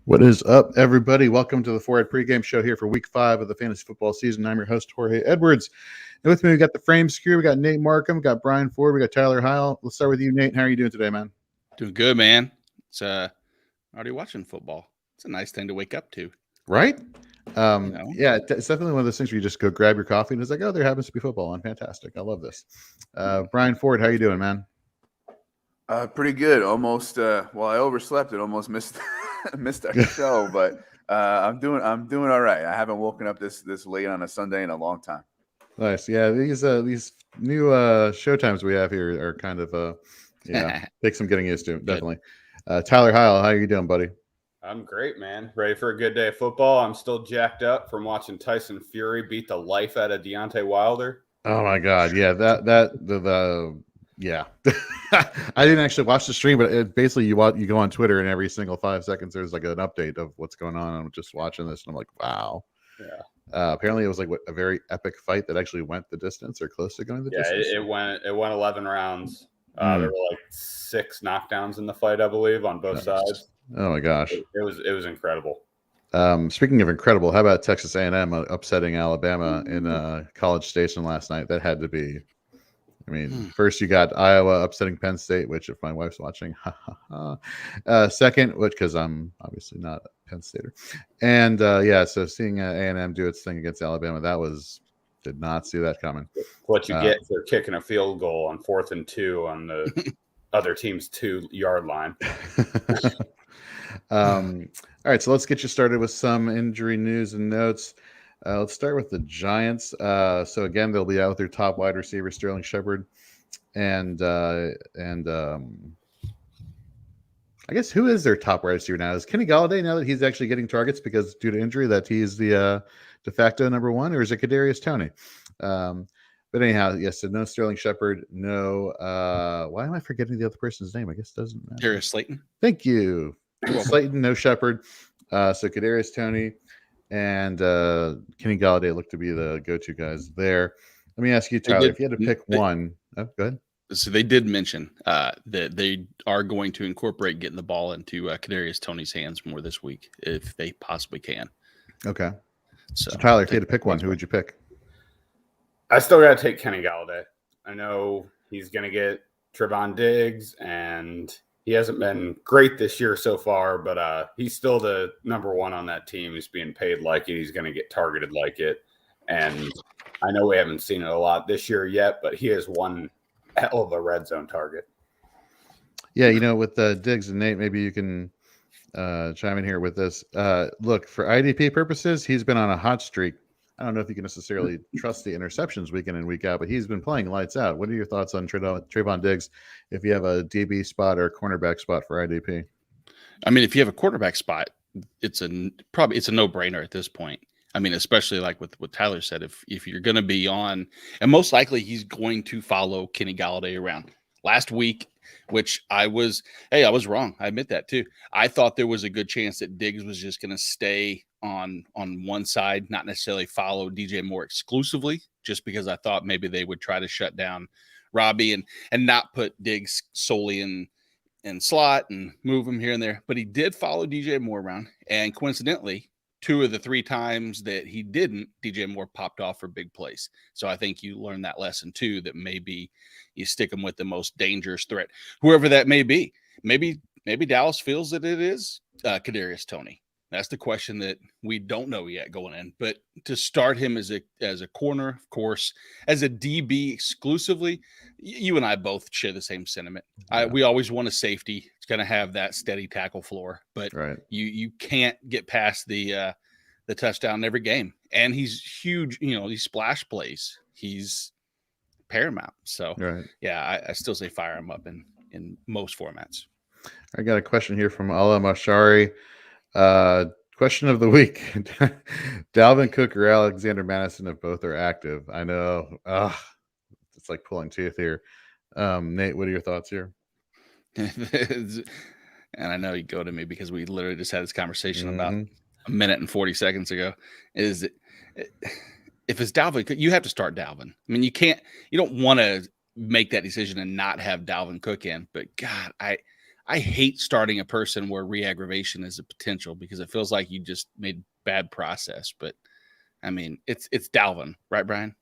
What is up, everybody? Welcome to the Forehead Pregame Show here for Week 5 of the fantasy football season. I'm your host, Jorge Edwards. And with me, we got the Frame Screw, we got Nate Markham, we got Brian Ford, we got Tyler Heil. Let's start with you, Nate. How are you doing today, man? Doing good, man. It's already watching football. It's a nice thing to wake up to. Right? Yeah, it's definitely one of those things where you just go grab your coffee and it's like, oh, there happens to be football on. Fantastic. I love this. Brian Ford, how you doing, man? Pretty good. Almost. I overslept and almost missed missed our show, but I'm doing all right. I haven't woken up this late on a Sunday in a long time. Nice. Yeah, these new show times we have here are kind of take some getting used to. Definitely. Tyler Heil, how are you doing, buddy? I'm great, man. Ready for a good day of football. I'm still jacked up from watching Tyson Fury beat the life out of Deontay Wilder. Oh my God. Yeah, yeah. I didn't actually watch the stream, but basically you go on Twitter and every single 5 seconds there's like an update of what's going on. I'm just watching this and I'm like, wow. Yeah. Apparently it was like a very epic fight that actually went the distance or close to going the distance. Yeah, it went 11 rounds. There were like 6 knockdowns in the fight, I believe, on both sides. Oh my gosh. It was incredible. Speaking of incredible, how about Texas A&M upsetting Alabama in College Station last night? That had to be. I mean, first you got Iowa upsetting Penn State, which if my wife's watching, second, which because I'm obviously not a Penn Stater, and so seeing A&M do its thing against Alabama, did not see that coming. What you get for kicking a field goal on 4th and 2 on the other team's 2-yard line. All right, so let's get you started with some injury news and notes. Let's start with the Giants. So again, they'll be out with their top wide receiver, Sterling Shepard, and I guess who is their top wide receiver now? Is Kenny Galladay, now that he's actually getting targets because due to injury, that he's the de facto number one, or is it Kadarius Toney? But anyhow, yes, so no Sterling Shepard, no. Why am I forgetting the other person's name? I guess it doesn't matter. Darius Slayton. Thank you. Slayton, no Shepard. So Kadarius Toney and Kenny Galladay look to be the go-to guys there. Let me ask you, Tyler, if you had to pick one. Oh, go ahead. So they did mention that they are going to incorporate getting the ball into Kadarius Toney's hands more this week if they possibly can. Okay. So Tyler, if you had to pick one, who would you pick? I still got to take Kenny Galladay. I know he's going to get Trayvon Diggs, and he hasn't been great this year so far, but he's still the number one on that team. He's being paid like it. He's going to get targeted like it. And I know we haven't seen it a lot this year yet, but he has one hell of a red zone target. Yeah, with Diggs and Nate, maybe you can chime in here with this. Look, for IDP purposes, he's been on a hot streak. I don't know if you can necessarily trust the interceptions week in and week out, but he's been playing lights out. What are your thoughts on Trayvon Diggs if you have a DB spot or a cornerback spot for IDP? I mean, if you have a quarterback spot, it's a no-brainer at this point. I mean, especially like with what Tyler said, if you're going to be on, and most likely he's going to follow Kenny Galladay around. Last week, which I was wrong. I admit that too. I thought there was a good chance that Diggs was just going to stay on one side, not necessarily follow DJ Moore exclusively, just because I thought maybe they would try to shut down Robbie and not put Diggs solely in slot and move him here and there. But he did follow DJ Moore around, and coincidentally, 2 of the 3 times that he didn't, DJ Moore popped off for big plays. So I think you learned that lesson too, that maybe you stick him with the most dangerous threat, whoever that may be. Maybe Dallas feels that it is Kadarius Toney. That's the question that we don't know yet going in. But to start him as a corner, of course, as a DB exclusively, you and I both share the same sentiment. Yeah. We always want a safety. It's going to have that steady tackle floor, but right. you can't get past the touchdown every game. And he's huge. These splash plays, he's paramount. So right. Yeah, I still say fire him up in most formats. I got a question here from Ala Mashari. Question of the week: Dalvin Cook or Alexander Madison, if both are active? I know it's like pulling teeth here. Nate, what are your thoughts here? And I know you go to me because we literally just had this conversation about a minute and 40 seconds ago. If it's Dalvin, you have to start Dalvin. I mean, you don't want to make that decision and not have Dalvin Cook in, but God, I hate starting a person where re-aggravation is a potential because it feels like you just made bad process. But I mean, it's Dalvin, right, Brian?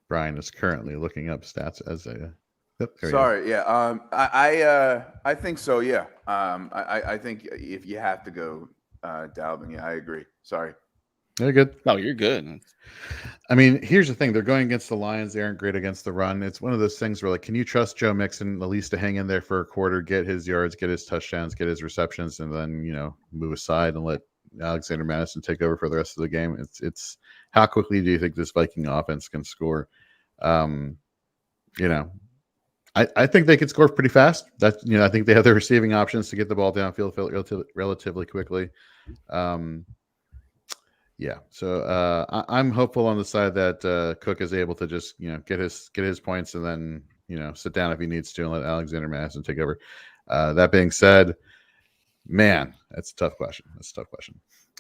Brian is currently looking up stats as a. Yep, there he is. Sorry, yeah. I think so. Yeah. I think if you have to go, Dalvin, yeah, I agree. Sorry. They're good. Oh, you're good. I mean, here's the thing: they're going against the Lions. They aren't great against the run. It's one of those things where, like, can you trust Joe Mixon at least to hang in there for a quarter, get his yards, get his touchdowns, get his receptions, and then move aside and let Alexander Madison take over for the rest of the game? It's how quickly do you think this Viking offense can score? I think they could score pretty fast. That's I think they have the receiving options to get the ball downfield relatively quickly. Yeah, so I'm hopeful on the side that Cook is able to just get his points and then sit down if he needs to and let Alexander Madison take over. That being said, man, that's a tough question.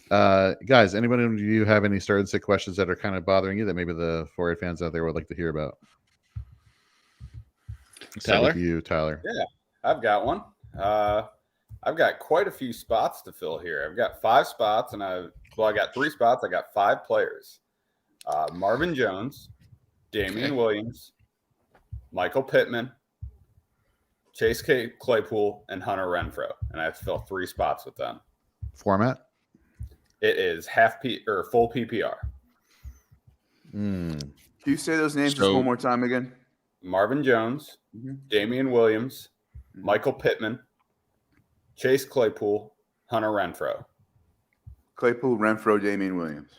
Guys, anybody, do you have any start and sit questions that are kind of bothering you that maybe the 4A fans out there would like to hear about? Tyler? You, Tyler. Yeah, I've got one. I've got quite a few spots to fill here. I've got 5 spots, and I got 3 spots. I got 5 players: Marvin Jones, Damien Williams, Michael Pittman, Chase Claypool, and Hunter Renfrow, and I have to fill 3 spots with them. Format? It is full PPR. Can you say those names just one more time again? Marvin Jones, Damien Williams, Michael Pittman, Chase Claypool, Hunter Renfrow. Claypool, Renfrow, Damien Williams.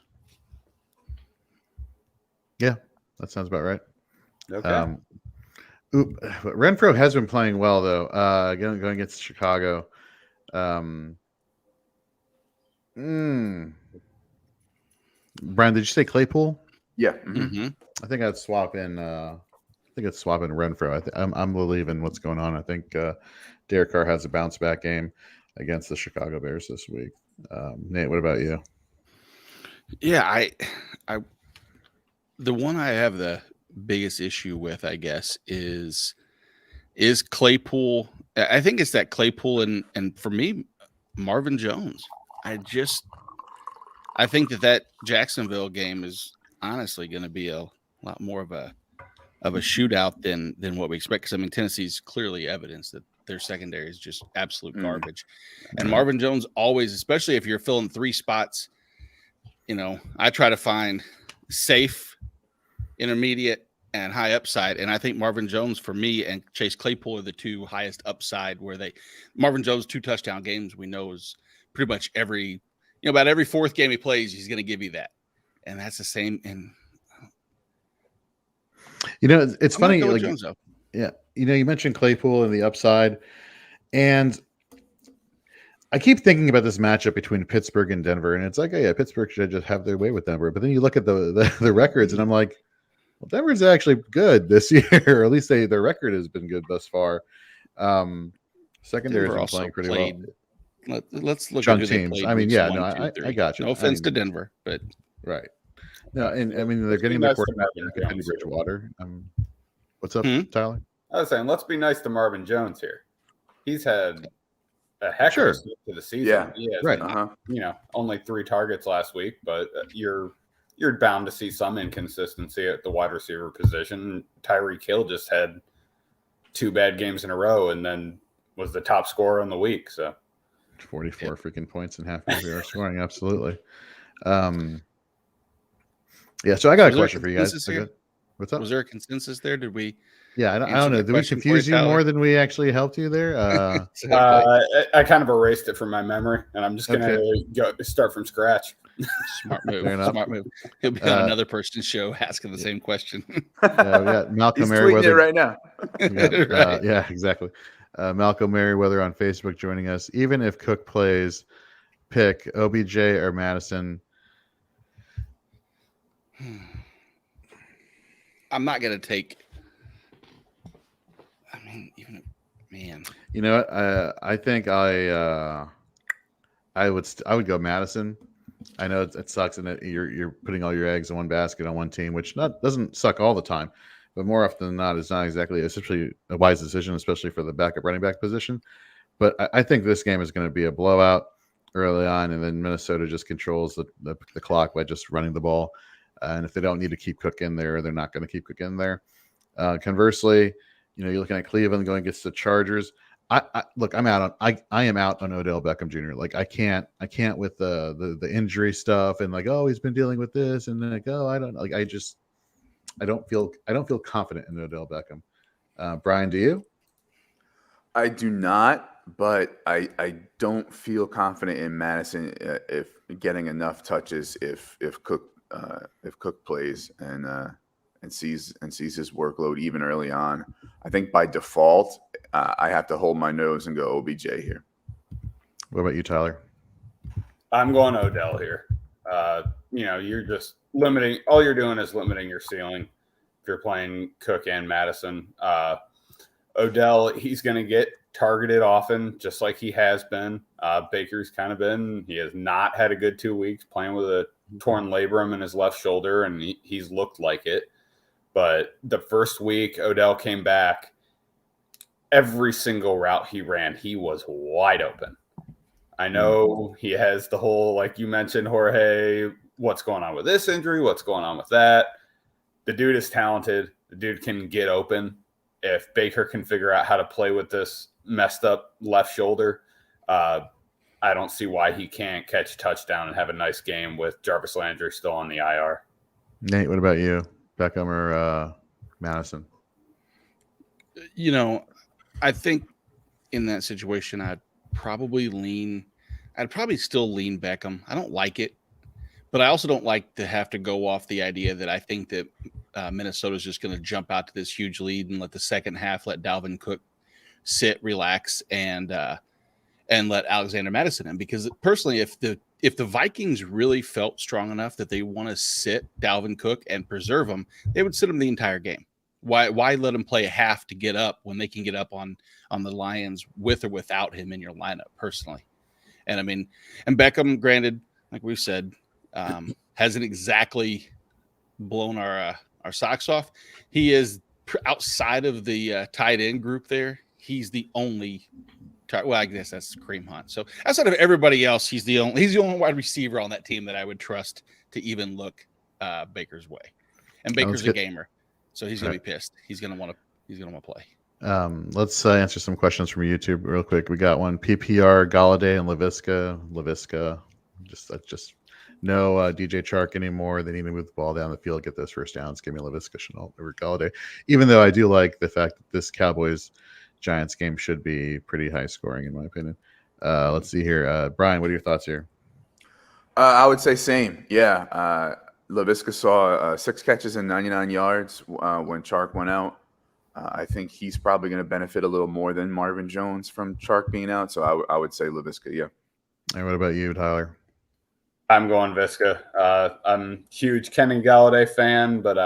Yeah, that sounds about right. Okay. Renfrow has been playing well, though. Going against Chicago. Brian, did you say Claypool? Yeah. I think I'd swap in. Renfrow. I'm believing what's going on. I think Derek Carr has a bounce back game against the Chicago Bears this week. Nate, what about you? Yeah, I the one I have the biggest issue with, I guess, is Claypool. I think it's that Claypool and for me, Marvin Jones. I think that Jacksonville game is honestly going to be a lot more of a shootout than what we expect. Because I mean, Tennessee's clearly evidence that their secondary is just absolute garbage. And Marvin Jones always, especially if you're filling 3 spots, I try to find safe, intermediate, and high upside. And I think Marvin Jones, for me, and Chase Claypool are the 2 highest upside. Marvin Jones 2 touchdown games, we know is pretty much about every 4th game he plays, he's going to give you that. And that's the same. And it's funny. You mentioned Claypool and the upside, and I keep thinking about this matchup between Pittsburgh and Denver, and it's like, oh yeah, Pittsburgh should just have their way with Denver. But then you look at the records, and I'm like, well, Denver's actually good this year, or at least their record has been good thus far. Secondary has been playing pretty well. Let's look at who they played. I mean, yeah, no, I got you. No offense to Denver, but right. No, and I mean they're getting the quarterback in Bridgewater. What's up, Tyler? I was saying, let's be nice to Marvin Jones here. He's had a heck of a start to the season. Yeah, he has, right. Only 3 targets last week, but you're bound to see some inconsistency at the wide receiver position. Tyreek Hill just had 2 bad games in a row, and then was the top scorer in the week. So 44 freaking points in half PPR scoring, absolutely. Yeah, so I got a question for you guys. What's up? Was there a consensus there? Did we? Yeah, I don't know. Did we confuse you more than we actually helped you there? I kind of erased it from my memory, and I'm just going to start from scratch. Smart move. Smart move. He'll be on another person's show asking the same question. We got Malcolm Merriweather it right now. Right. Yeah, exactly. Malcolm Merriweather on Facebook joining us. Even if Cook plays, pick OBJ or Madison. I'm not going to take. I mean, man. You know what? I think I would go Madison. I know it sucks, and you're putting all your eggs in one basket on one team, which doesn't suck all the time. but more often than not, it's not exactly essentially a wise decision, especially for the backup running back position. But I think this game is going to be a blowout early on, and then Minnesota just controls the clock by just running the ball. And if they don't need to keep Cook in there, they're not going to keep Cook in there. Conversely, you're looking at Cleveland going against the Chargers. Look, I'm out on I am out on Odell Beckham Jr. Like I can't with the injury stuff and like, oh, he's been dealing with this and then like, oh, I don't feel confident in Odell Beckham. Brian, do you? I do not, but I don't feel confident in Madison if getting enough touches if Cook plays and sees his workload even early on. I think by default I have to hold my nose and go OBJ here. What about you, Tyler? I'm going Odell here. You're just limiting. All you're doing is limiting your ceiling if you're playing Cook and Madison. Odell, he's going to get targeted often, just like he has been. Baker's kind of been. He has not had a good 2 weeks playing with a torn labrum in his left shoulder, and he's looked like it. But the first week Odell came back, every single route he ran, he was wide open. I know he has the whole, like you mentioned, Jorge, what's going on with this injury? What's going on with that? The dude is talented. The dude can get open. If Baker can figure out how to play with this messed up left shoulder, I don't see why he can't catch a touchdown and have a nice game with Jarvis Landry still on the IR. Nate, what about you? Beckham or Madison? I think in that situation, I'd probably still lean Beckham. I don't like it, but I also don't like to have to go off the idea that I think that Minnesota's just going to jump out to this huge lead and let the second half let Dalvin Cook sit, relax, and let Alexander Madison in. Because personally, if the Vikings really felt strong enough that they want to sit Dalvin Cook and preserve him, they would sit him the entire game. Why let him play a half to get up when they can get up on the Lions with or without him in your lineup? Personally, and Beckham, granted, like we've said, hasn't exactly blown our socks off. He is outside of the tight end group there. He's the only. Well, I guess that's Kareem Hunt. So outside of everybody else, he's the only wide receiver on that team that I would trust to even look Baker's way. And Baker's a gamer, so he's going to be pissed. He's going to want to play. Let's answer some questions from YouTube real quick. We got one: PPR, Galladay, and Laviska. Just no DJ Chark anymore. They need to move the ball down the field, get those first downs. Give me Laviska Shenault over Galladay. Even though I do like the fact that this Cowboys-Giants game should be pretty high scoring, in my opinion. Let's see here. Brian, what are your thoughts here? I would say same. Yeah. Laviska saw 6 catches and 99 yards when Chark went out. I think he's probably going to benefit a little more than Marvin Jones from Chark being out. So I would say Laviska, yeah. And what about you, Tyler? I'm going Viska. I'm a huge Kenny Galladay fan, but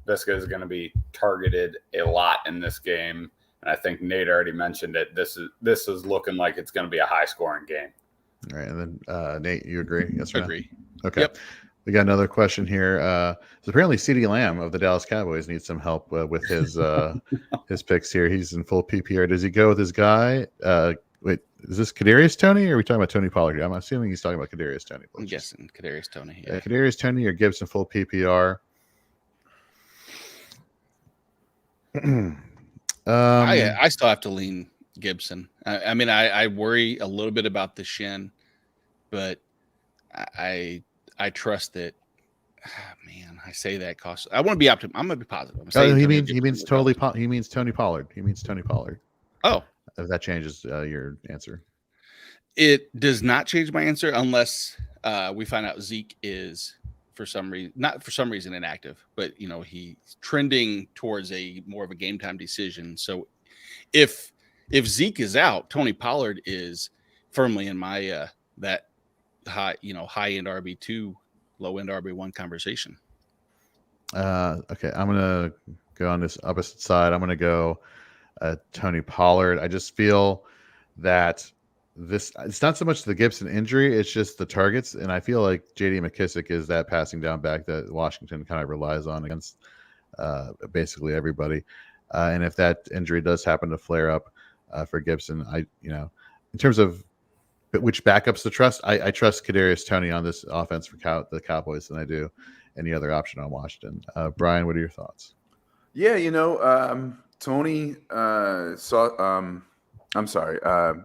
Viska is going to be targeted a lot in this game. And I think Nate already mentioned it. This is looking like it's going to be a high-scoring game. All right, and then Nate, you agree? Yes or no? Agree. Okay. Yep. We got another question here. So apparently, CeeDee Lamb of the Dallas Cowboys needs some help with his his picks here. He's in full PPR. Does he go with his guy? Wait, is this Kadarius Toney, or are we talking about Tony Pollard? I'm assuming he's talking about Kadarius Toney. I'm guessing Kadarius Toney. Yeah. Kadarius Toney or Gibson full PPR. I still have to lean Gibson. I worry a little bit about the shin, but I trust that. I say that cost. I want to be optimistic. I'm going to be positive. He means Tony Pollard. He means Tony Pollard. Oh, if that changes your answer. It does not change my answer unless we find out Zeke is not for some reason inactive, but he's trending towards a more of a game time decision. So if Zeke is out, Tony Pollard is firmly in my that high end RB2, low end RB1 conversation. Okay, I'm gonna go on this opposite side. I'm gonna go Tony Pollard. I just feel that it's not so much the Gibson injury, it's just the targets. And I feel like JD McKissick is that passing down back that Washington kind of relies on against basically everybody. And if that injury does happen to flare up for Gibson, in terms of which backups to trust, I trust Kadarius Toney on this offense for the Cowboys than I do any other option on Washington. Brian, what are your thoughts? Yeah, Tony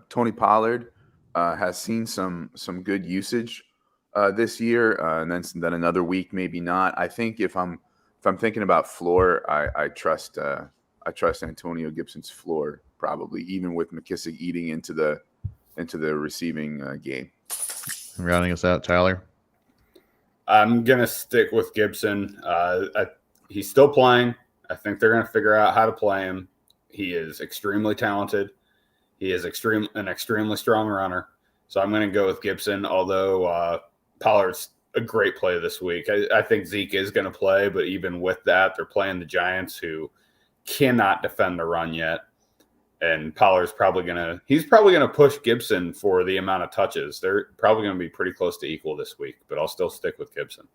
Tony Pollard has seen some good usage this year, and then another week maybe not. I think if I'm thinking about floor, I trust Antonio Gibson's floor probably, even with McKissick eating into the receiving game. Rounding us out, Tyler. I'm gonna stick with Gibson. He's still playing. I think they're gonna figure out how to play him. He is extremely talented. He is an extremely strong runner. So I'm going to go with Gibson, although Pollard's a great play this week. I think Zeke is going to play, but even with that, they're playing the Giants, who cannot defend the run yet. And Pollard's probably going to push Gibson for the amount of touches. They're probably going to be pretty close to equal this week, but I'll still stick with Gibson.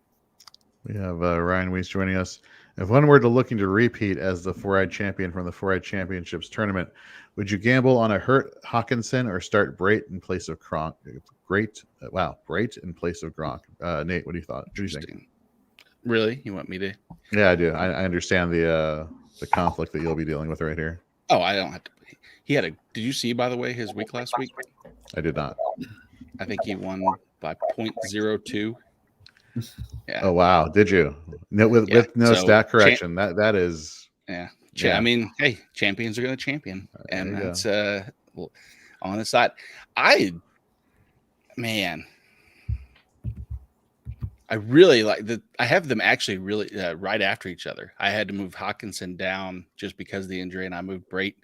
We have Ryan Weiss joining us. If one were looking to repeat as the four-eyed champion from the four-eyed championships tournament, would you gamble on a hurt Hawkinson or start Brait in place of Gronk? Brait in place of Gronk. Nate, what do you think? Really? You want me to? Yeah, I do. I understand the conflict that you'll be dealing with right here. Oh, I don't have to. Did you see, by the way, his week last week? I did not. I think he won by 0.02. Yeah. Oh wow! Did you? With no stat correction? That is. Yeah. I mean, hey, champions are going to champion, and that's on the side. I really like that. I have them actually really right after each other. I had to move Hawkinson down just because of the injury, and I moved Brait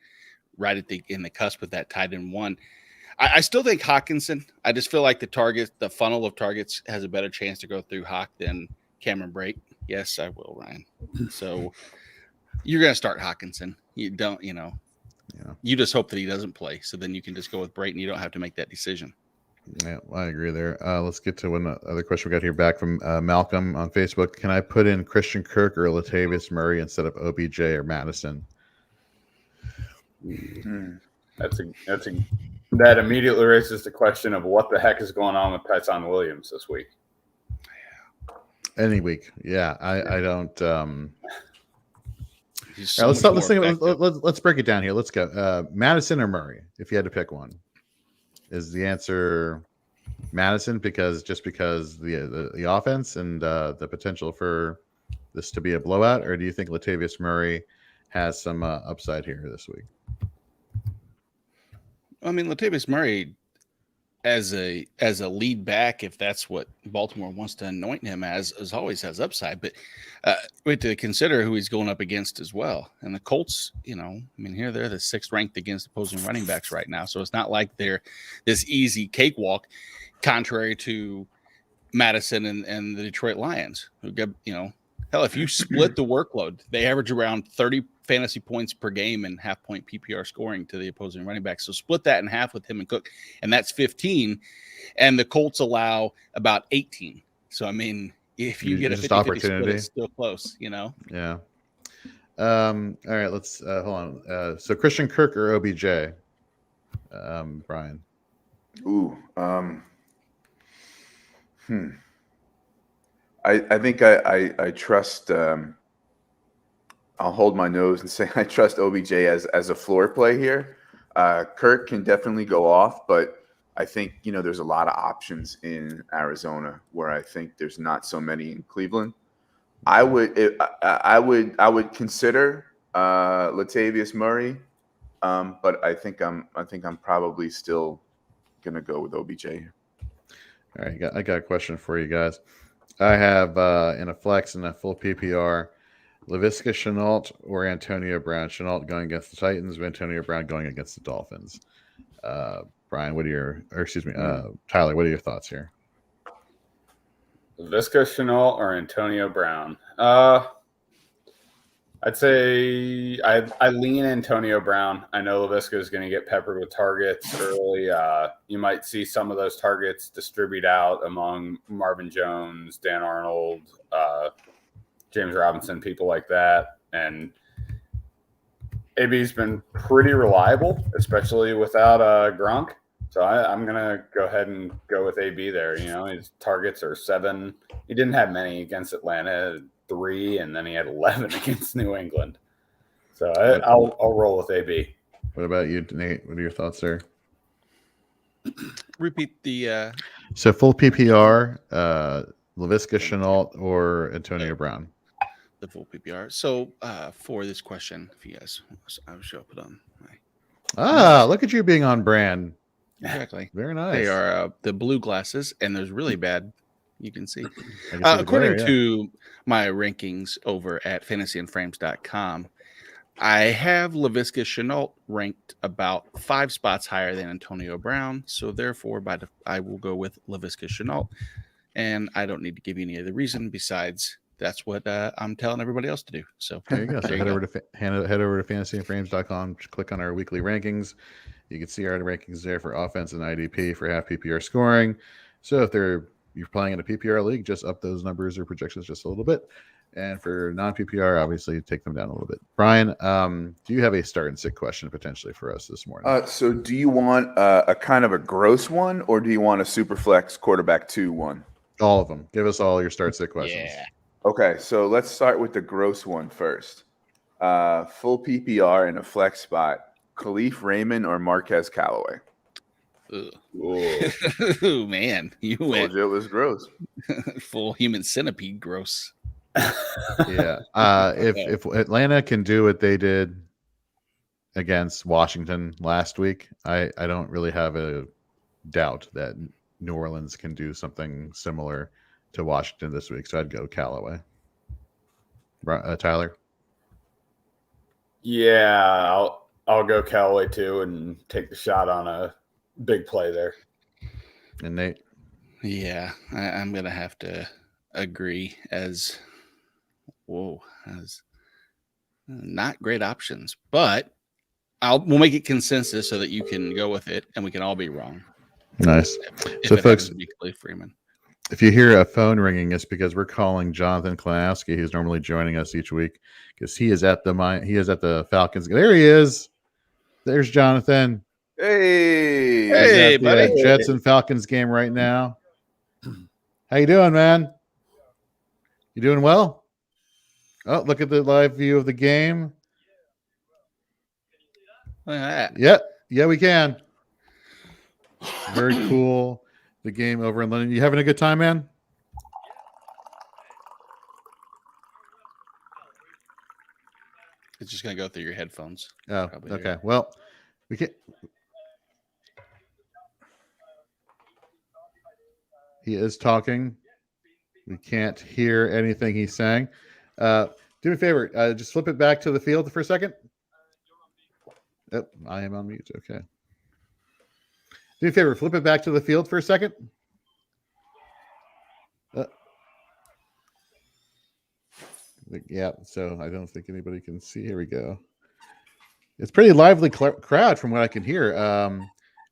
right in the cusp of that tight end one. I still think Hawkinson. I just feel like the funnel of targets has a better chance to go through Hawk than Cameron Brait. Yes, I will, Ryan. So you're going to start Hawkinson. You don't, you just hope that he doesn't play. So then you can just go with Brait and you don't have to make that decision. Yeah, I agree there. Let's get to one other question we got here back from Malcolm on Facebook. Can I put in Christian Kirk or Latavius Murray instead of OBJ or Madison? That immediately raises the question of what the heck is going on with Tyson Williams this week. Any week, yeah. I don't. So let's break it down here. Let's go. Madison or Murray, if you had to pick one, is the answer Madison because the offense and the potential for this to be a blowout, or do you think Latavius Murray has some upside here this week? I mean, Latavius Murray as a lead back, if that's what Baltimore wants to anoint him as always has upside. But we have to consider who he's going up against as well. And the Colts, they're the 6th ranked against opposing running backs right now. So it's not like they're this easy cakewalk, contrary to Madison and the Detroit Lions, who get, hell, if you split the workload, they average around 30 fantasy points per game and half-point PPR scoring to the opposing running back. So split that in half with him and Cook, and that's 15. And the Colts allow about 18. So, I mean, if you get a 50-50 split, it's still close, Yeah. All right, let's hold on. So Christian Kirk or OBJ, Brian? Ooh. I think I trust. I'll hold my nose and say I trust OBJ as a floor play here. Kirk can definitely go off, but I think there's a lot of options in Arizona where I think there's not so many in Cleveland. I would consider Latavius Murray, but I think I'm probably still gonna go with OBJ here. All right, I got a question for you guys. I have in a flex and a full PPR, Laviska Shenault or Antonio Brown. Shenault going against the Titans, Antonio Brown going against the Dolphins. Brian, Tyler, what are your thoughts here? Laviska Shenault or Antonio Brown? I'd say I lean Antonio Brown. I know Laviska is going to get peppered with targets early. You might see some of those targets distribute out among Marvin Jones, Dan Arnold, James Robinson, people like that. And AB's been pretty reliable, especially without Gronk. So I'm going to go ahead and go with AB there. His targets are 7. He didn't have many against Atlanta, 3, and then he had 11 against New England. So I'll roll with AB. What about you, Nate? What are your thoughts there? Repeat the So full PPR, Laviska Shenault or Antonio Brown? the full PPR. So for this question, if you guys, I will show up on my Look at you being on brand. exactly. Very nice. They are the blue glasses, and there's really bad. You can see. I can see the According glare, yeah. to my rankings over at fantasyandframes.com, I have Laviska Shenault ranked about 5 spots higher than Antonio Brown. So therefore, I will go with Laviska Shenault. And I don't need to give you any other reason besides that's what I'm telling everybody else to do. So There you go. So head over to fantasyandframes.com, click on our weekly rankings. You can see our rankings there for offense and IDP for half PPR scoring. So if you're playing in a PPR league, just up those numbers or projections just a little bit. And for non-PPR, obviously take them down a little bit. Brian, do you have a start and sit question potentially for us this morning? So do you want a kind of a gross one, or do you want a super flex quarterback 2 one? All of them. Give us all your start sit questions. Yeah. Okay, so let's start with the gross one first. Full PPR in a flex spot, Khalif Raymond or Marquez Callaway? Oh man, you went. Told you it was gross. Full human centipede gross. Yeah. If Atlanta can do what they did against Washington last week, I don't really have a doubt that New Orleans can do something similar to Washington this week. So I'd go Callaway. Tyler? Yeah, I'll go Callaway too and take the shot on a big play there. And Nate? Yeah, I'm gonna have to agree. As not great options, but we'll make it consensus so that you can go with it and we can all be wrong. Nice. If So it folks, happens to be Khalif Freeman. if you hear a phone ringing, it's because we're calling Jonathan Klanowski, who's normally joining us each week, because he is at the Falcons. There he is. There's Jonathan. Hey, Hey, He's at the buddy. Jets and Falcons game right now. How you doing, man? You doing well? Oh, look at the live view of the game. Look at that. Yep. Yeah, we can. Very cool. The game over in London. You having a good time, man? It's just gonna go through your headphones. Oh, Probably okay. Well, we can't. He is talking. We can't hear anything he's saying. Do me a favor. Just flip it back to the field for a second. Oh, I am on mute. Okay. Do me a favor. Flip it back to the field for a second. Yeah, so I don't think anybody can see. Here we go. It's pretty lively crowd from what I can hear.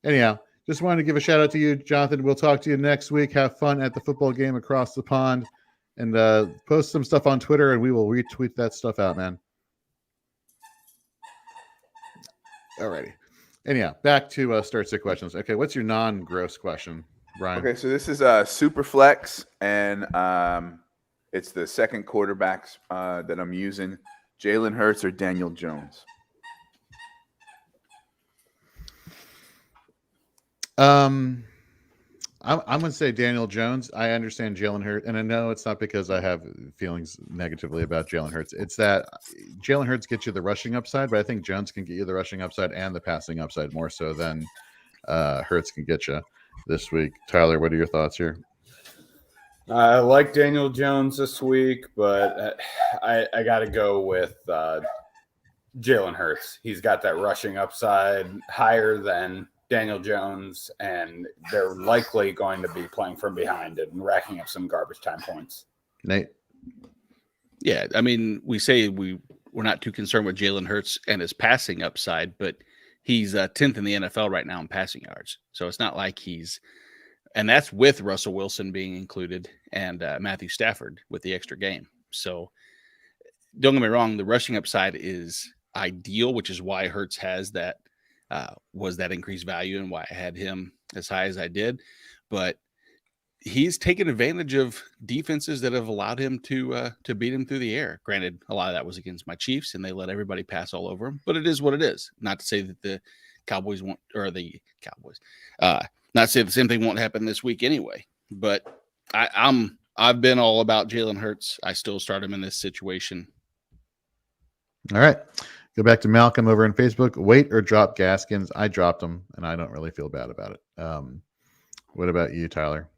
Anyhow, just wanted to give a shout out to you, Jonathan. We'll talk to you next week. Have fun at the football game across the pond, and post some stuff on Twitter, and we will retweet that stuff out, man. Alrighty. Anyhow, back to start sit questions. Okay, what's your non-gross question, Brian? Okay, so this is super flex, and it's the second quarterbacks that I'm using: Jalen Hurts or Daniel Jones. I'm going to say Daniel Jones. I understand Jalen Hurts, and I know it's not because I have feelings negatively about Jalen Hurts. It's that Jalen Hurts gets you the rushing upside, but I think Jones can get you the rushing upside and the passing upside more so than Hurts can get you this week. Tyler, what are your thoughts here? I like Daniel Jones this week, but I got to go with Jalen Hurts. He's got that rushing upside higher than Daniel Jones, and they're likely going to be playing from behind and racking up some garbage time points. Nate? Yeah, I mean, we say we're not too concerned with Jalen Hurts and his passing upside, but he's 10th in the NFL right now in passing yards. So it's not like and that's with Russell Wilson being included and Matthew Stafford with the extra game. So don't get me wrong, the rushing upside is ideal, which is why Hurts has that was that increased value and why I had him as high as I did. But he's taken advantage of defenses that have allowed him to beat him through the air. Granted, a lot of that was against my Chiefs, and they let everybody pass all over him. But it is what it is. Not to say that the Cowboys won't, or the Cowboys, not to say the same thing won't happen this week anyway. But I've been all about Jalen Hurts. I still start him in this situation. All right. Go back to Malcolm over on Facebook. Wait or drop Gaskins. I dropped him, and I don't really feel bad about it. What about you, Tyler?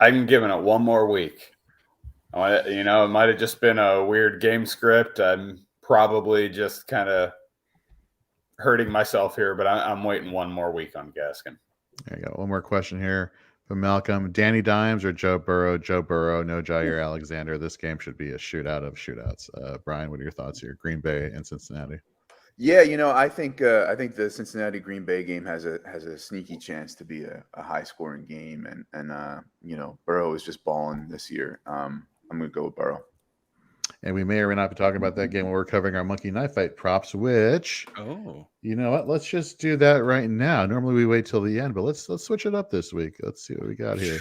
I'm giving it one more week. It might have just been a weird game script. I'm probably just kind of hurting myself here, but I'm waiting one more week on Gaskin. I got one more question here from Malcolm. Danny Dimes or Joe Burrow? Joe Burrow, no Jair Alexander. This game should be a shootout of shootouts. Brian, what are your thoughts here? Green Bay and Cincinnati. Yeah, I think the Cincinnati Green Bay game has a sneaky chance to be a high scoring game, and Burrow is just balling this year. I'm going to go with Burrow. And we may or may not be talking about that game when we're covering our Monkey Knife Fight props, which, you know what? Let's just do that right now. Normally we wait till the end, but let's switch it up this week. Let's see what we got here.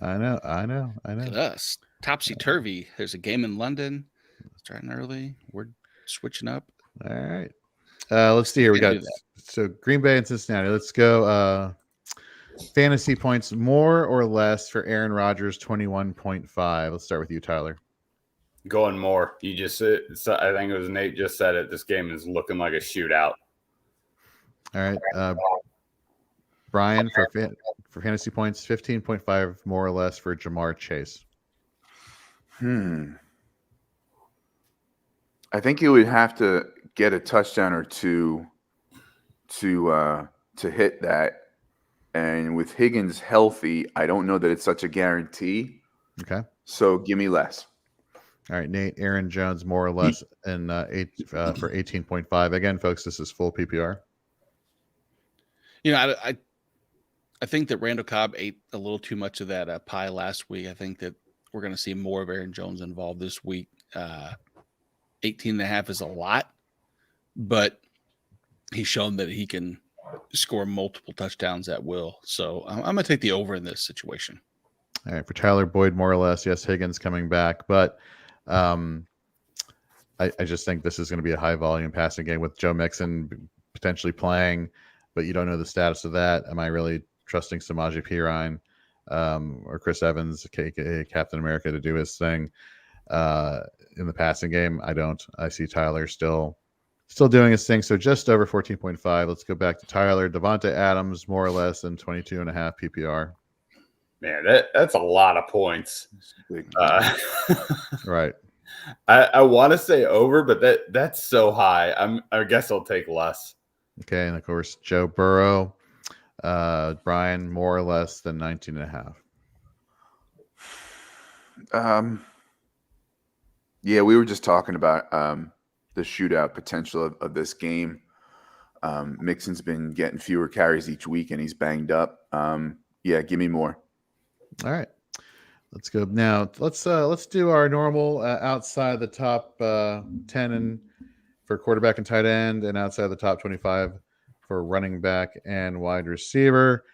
Man. I know. Look at us. Topsy-turvy. There's a game in London. Starting early. We're switching up. All right. Let's see here. We got so Green Bay and Cincinnati. Let's go. Fantasy points more or less for Aaron Rodgers, 21.5. Let's start with you, Tyler. Going more. You just said, I think it was Nate just said it. This game is looking like a shootout. All right. Brian, for fantasy points, 15.5 more or less for Jamar Chase. I think you would have to get a touchdown or two to hit that. And with Higgins healthy, I don't know that it's such a guarantee. Okay. So give me less. All right, Nate, Aaron Jones, more or less, and for 18.5. Again, folks, this is full PPR. I think that Randall Cobb ate a little too much of that pie last week. I think that we're going to see more of Aaron Jones involved this week. 18.5 is a lot, but he's shown that he can score multiple touchdowns at will. So I'm going to take the over in this situation. All right, for Tyler Boyd, more or less, yes, Higgins coming back, but I just think this is going to be a high volume passing game with Joe Mixon potentially playing, but you don't know the status of that. Am I really trusting Samaje Perine or Chris Evans, aka Captain America, to do his thing in the passing game? I don't. I see Tyler still doing his thing. So just over 14.5. Let's go back to Tyler. Devonta Adams, more or less than 22.5 PPR. Man, that's a lot of points. Right. I want to say over, but that's so high. I guess I'll take less. Okay, and of course Joe Burrow, Brian, more or less than 19.5. Yeah, we were just talking about the shootout potential of this game. Mixon's been getting fewer carries each week, and he's banged up. Yeah, give me more. All right, let's go now. Let's do our normal outside the top 10 and for quarterback and tight end, and outside the top 25 for running back and wide receiver.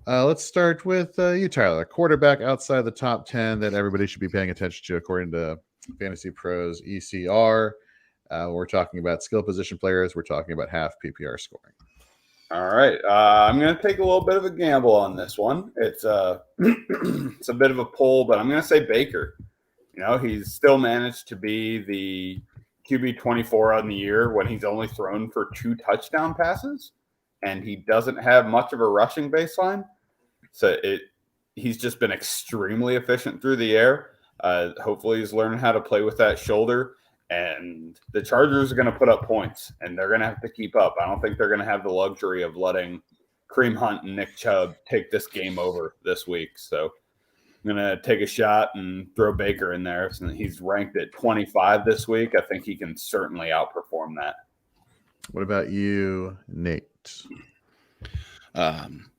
Let's start with you, Tyler. Quarterback outside the top 10 that everybody should be paying attention to according to Fantasy Pros ECR. We're talking about skill position players. We're talking about half PPR scoring. All right. I'm going to take a little bit of a gamble on this one. It's it's a bit of a pull, but I'm going to say Baker. He's still managed to be the QB 24 on the year when he's only thrown for 2 touchdown passes, and he doesn't have much of a rushing baseline. So he's just been extremely efficient through the air. Hopefully he's learning how to play with that shoulder. And the Chargers are going to put up points, and they're going to have to keep up. I don't think they're going to have the luxury of letting Kareem Hunt and Nick Chubb take this game over this week. So I'm going to take a shot and throw Baker in there. Since he's ranked at 25 this week, I think he can certainly outperform that. What about you, Nate? I'm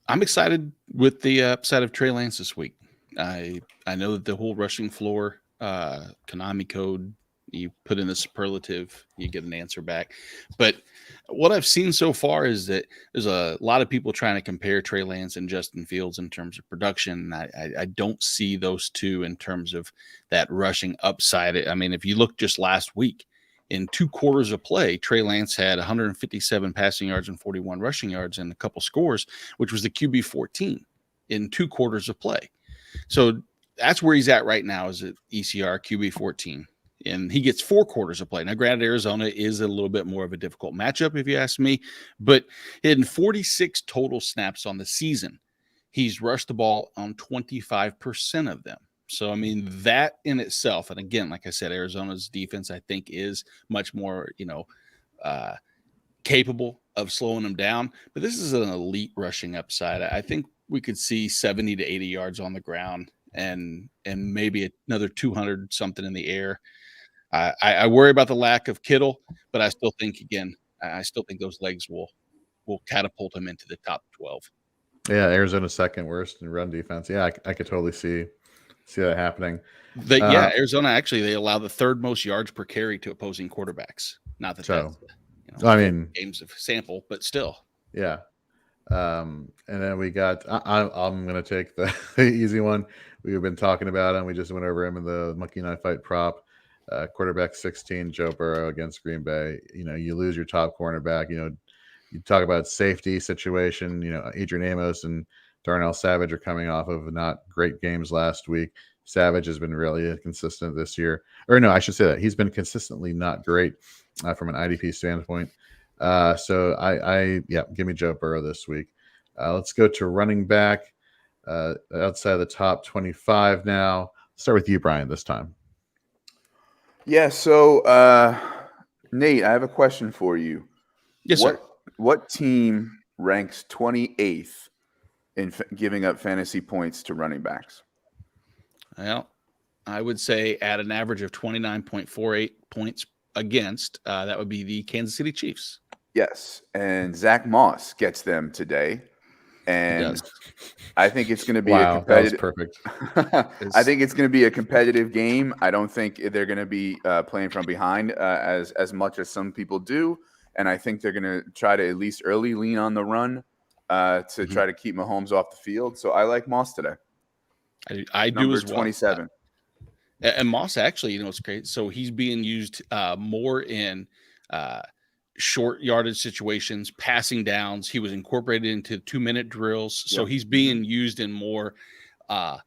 excited with the upside of Trey Lance this week. I know that the whole rushing floor Konami code. You put in the superlative, you get an answer back. But what I've seen so far is that there's a lot of people trying to compare Trey Lance and Justin Fields in terms of production. I don't see those two in terms of that rushing upside. I mean, if you look just last week, in 2 quarters of play, Trey Lance had 157 passing yards and 41 rushing yards and a couple scores, which was the QB 14 in 2 quarters of play. So that's where he's at right now, is at ECR QB 14. And he gets 4 quarters of play. Now, granted, Arizona is a little bit more of a difficult matchup, if you ask me, but in 46 total snaps on the season, he's rushed the ball on 25% of them. So, I mean, that in itself, and again, like I said, Arizona's defense, I think, is much more, capable of slowing them down. But this is an elite rushing upside. I think we could see 70 to 80 yards on the ground and maybe another 200 something in the air. I worry about the lack of Kittle, but I still think those legs will catapult him into the top 12. Yeah, Arizona's second worst in run defense. Yeah, I could totally see that happening. Arizona actually, they allow the 3rd most yards per carry to opposing quarterbacks. Not that that's I mean, games of sample, but still. Yeah. And then we got I'm going to take the easy one. We've been talking about him. We just went over him in the Monkey Knife Fight prop. Quarterback 16, Joe Burrow against Green Bay. You lose your top cornerback. You talk about safety situation. Adrian Amos and Darnell Savage are coming off of not great games last week. Savage has been really inconsistent this year. Or no, I should say that he's been consistently not great from an IDP standpoint. So give me Joe Burrow this week. Let's go to running back outside of the top 25 now. Start with you, Brian, this time. Yeah. So, Nate, I have a question for you. Yes, sir. What team ranks 28th in giving up fantasy points to running backs? Well, I would say at an average of 29.48 points against, that would be the Kansas City Chiefs. Yes, and Zach Moss gets them today, and I think it's going to be a competitive. That was perfect. I think it's going to be a competitive game. I don't think they're going to be playing from behind as much as some people do, and I think they're going to try to at least early lean on the run to try to keep Mahomes off the field. So I like Moss today. I do as well. 27. And Moss actually, it's great. So he's being used more in short yardage situations, passing downs. He was incorporated into 2-minute drills. So he's being used in more less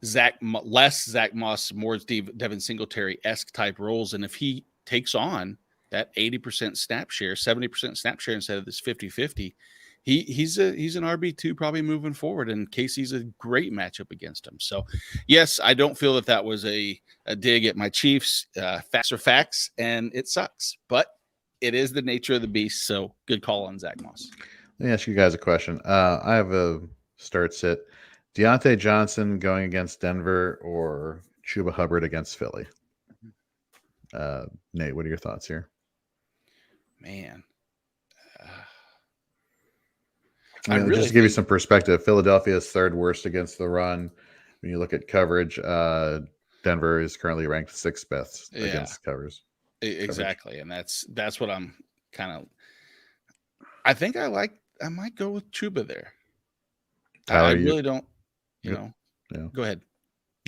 Zach Moss, more Devin Singletary-esque type roles. And if he takes on that 80% snap share, 70% snap share instead of this 50-50, he's an RB2 probably moving forward, and Casey's a great matchup against him. So, yes, I don't feel that was a dig at my Chiefs. Facts are facts, and it sucks. But it is the nature of the beast, so good call on Zach Moss. Let me ask you guys a question. I have a start sit. Deontay Johnson going against Denver or Chuba Hubbard against Philly? Nate, what are your thoughts here? Man. Just to give you some perspective, Philadelphia is 3rd worst against the run. When you look at coverage, Denver is currently ranked 6th best against covers. Exactly, and that's what I'm kind of. I think I might go with Chuba there. Tyler, I really don't. Yeah. Go ahead.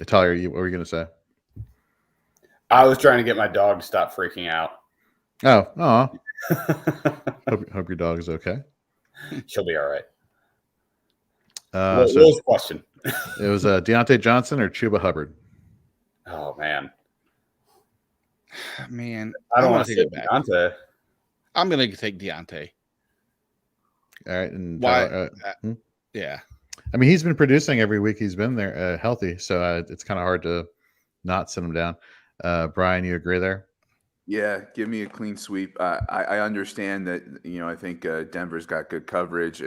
Tyler, what were you going to say? I was trying to get my dog to stop freaking out. Oh, hope your dog is okay. She'll be all right. What was the question? It was Deontay Johnson or Chuba Hubbard. Oh man, I don't want to take Deontay. I'm going to take Deontay. All right, and why? Yeah, I mean, he's been producing every week. He's been there healthy, so it's kind of hard to not sit him down. Brian, you agree there? Yeah, give me a clean sweep. I understand that, I think Denver's got good coverage.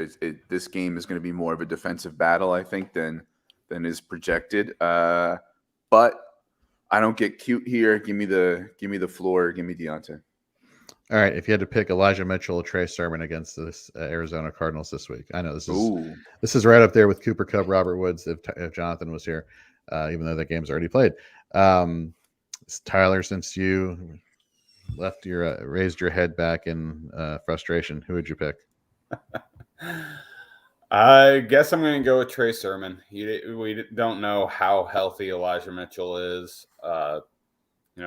This game is going to be more of a defensive battle, I think, than is projected. But I don't get cute here. Give me the floor. Give me Deontay. All right. If you had to pick Elijah Mitchell or Trey Sermon against this Arizona Cardinals this week, I know this is right up there with Cooper Kupp, Robert Woods. If Jonathan was here, even though that game's already played, Tyler, since you raised your head back in frustration, who would you pick? I guess I'm going to go with Trey Sermon. We don't know how healthy Elijah Mitchell is.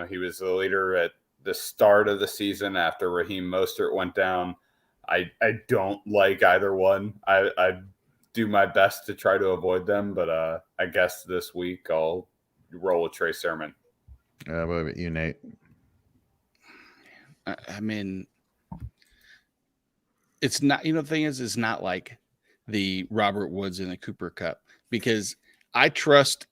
He was the leader at the start of the season after Raheem Mostert went down. I don't like either one. I do my best to try to avoid them, but I guess this week I'll roll with Trey Sermon. What about you, Nate? I mean, it's not, the thing is, it's not like the Robert Woods and the Cooper Cup, because I trust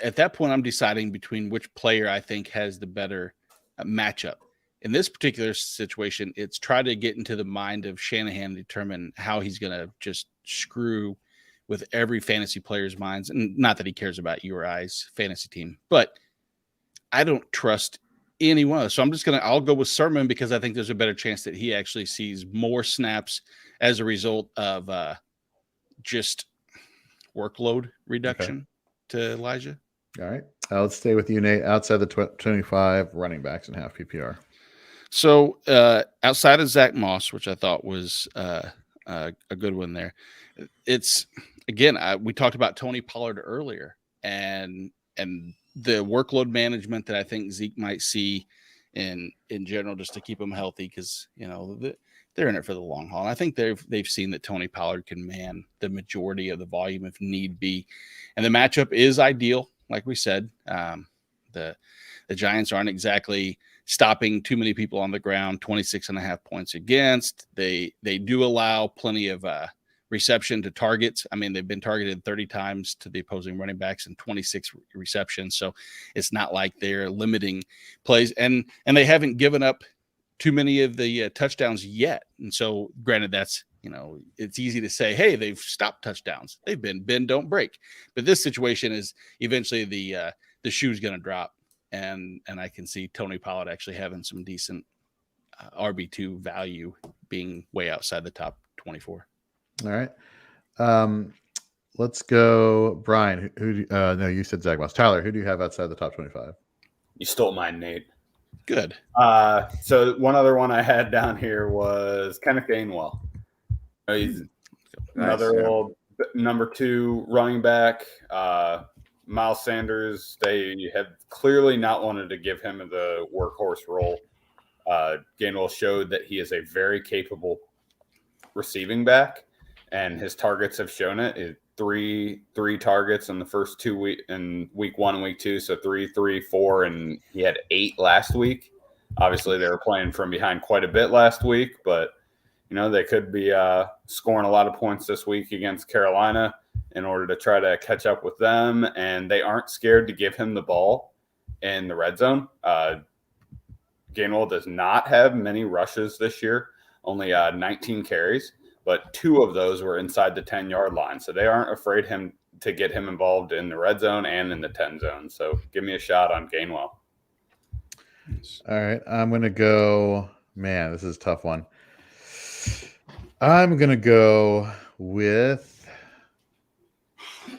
at that point, I'm deciding between which player I think has the better matchup. In this particular situation, it's try to get into the mind of Shanahan and determine how he's going to just screw with every fantasy player's minds. And not that he cares about you or I's fantasy team, but I don't trust anyone. So I'll go with Sermon because I think there's a better chance that he actually sees more snaps as a result of just workload reduction to Elijah. All right. Let's stay with you, Nate. Outside the 25 running backs and half PPR. So outside of Zach Moss, which I thought was a good one there, it's again, we talked about Tony Pollard earlier, and the workload management that I think Zeke might see in general, just to keep him healthy, because they're in it for the long haul. And I think they've seen that Tony Pollard can man the majority of the volume if need be, and the matchup is ideal, like we said. The Giants aren't exactly stopping too many people on the ground. 26.5 points against. They do allow plenty of reception to targets. I mean, they've been targeted 30 times to the opposing running backs and 26 receptions. So it's not like they're limiting plays, and they haven't given up too many of the touchdowns yet. And so granted, that's, it's easy to say, hey, they've stopped touchdowns. They've been bend, don't break. But this situation is eventually the shoe's going to drop. And I can see Tony Pollard actually having some decent RB2 value, being way outside the top 24. All right. Let's go, Brian. No, you said Zach Moss. Tyler, who do you have outside the top 25? You stole mine, Nate. Good. So one other one I had down here was Kenneth Gainwell. He's another old number 2 running back. Miles Sanders, they have clearly not wanted to give him the workhorse role. Gainwell showed that he is a very capable receiving back, and his targets have shown it. Three targets in the first 2 weeks, in week 1 and week 2. So 3, 4, and he had 8 last week. Obviously, they were playing from behind quite a bit last week, but they could be scoring a lot of points this week against Carolina in order to try to catch up with them. And they aren't scared to give him the ball in the red zone. Gainwell does not have many rushes this year, only 19 carries. But 2 of those were inside the 10-yard line. So they aren't afraid to get him involved in the red zone and in the 10 zone. So give me a shot on Gainwell. All right. I'm going to go, man, this is a tough one. I'm going to go with,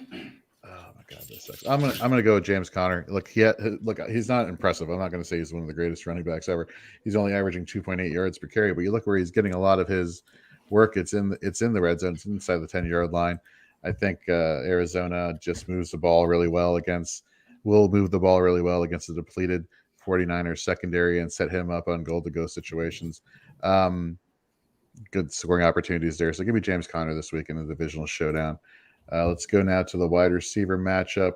oh my God, this sucks. I'm going to go with James Conner. Look, he's not impressive. I'm not going to say he's one of the greatest running backs ever. He's only averaging 2.8 yards per carry, but you look where he's getting a lot of his work. It's in the red zone. It's inside the 10-yard line. I think Arizona just moves the ball really well will move the ball really well against the depleted 49ers secondary and set him up on goal-to-go situations. Good scoring opportunities there. So give me James Conner this week in the divisional showdown. Let's go now to the wide receiver matchup.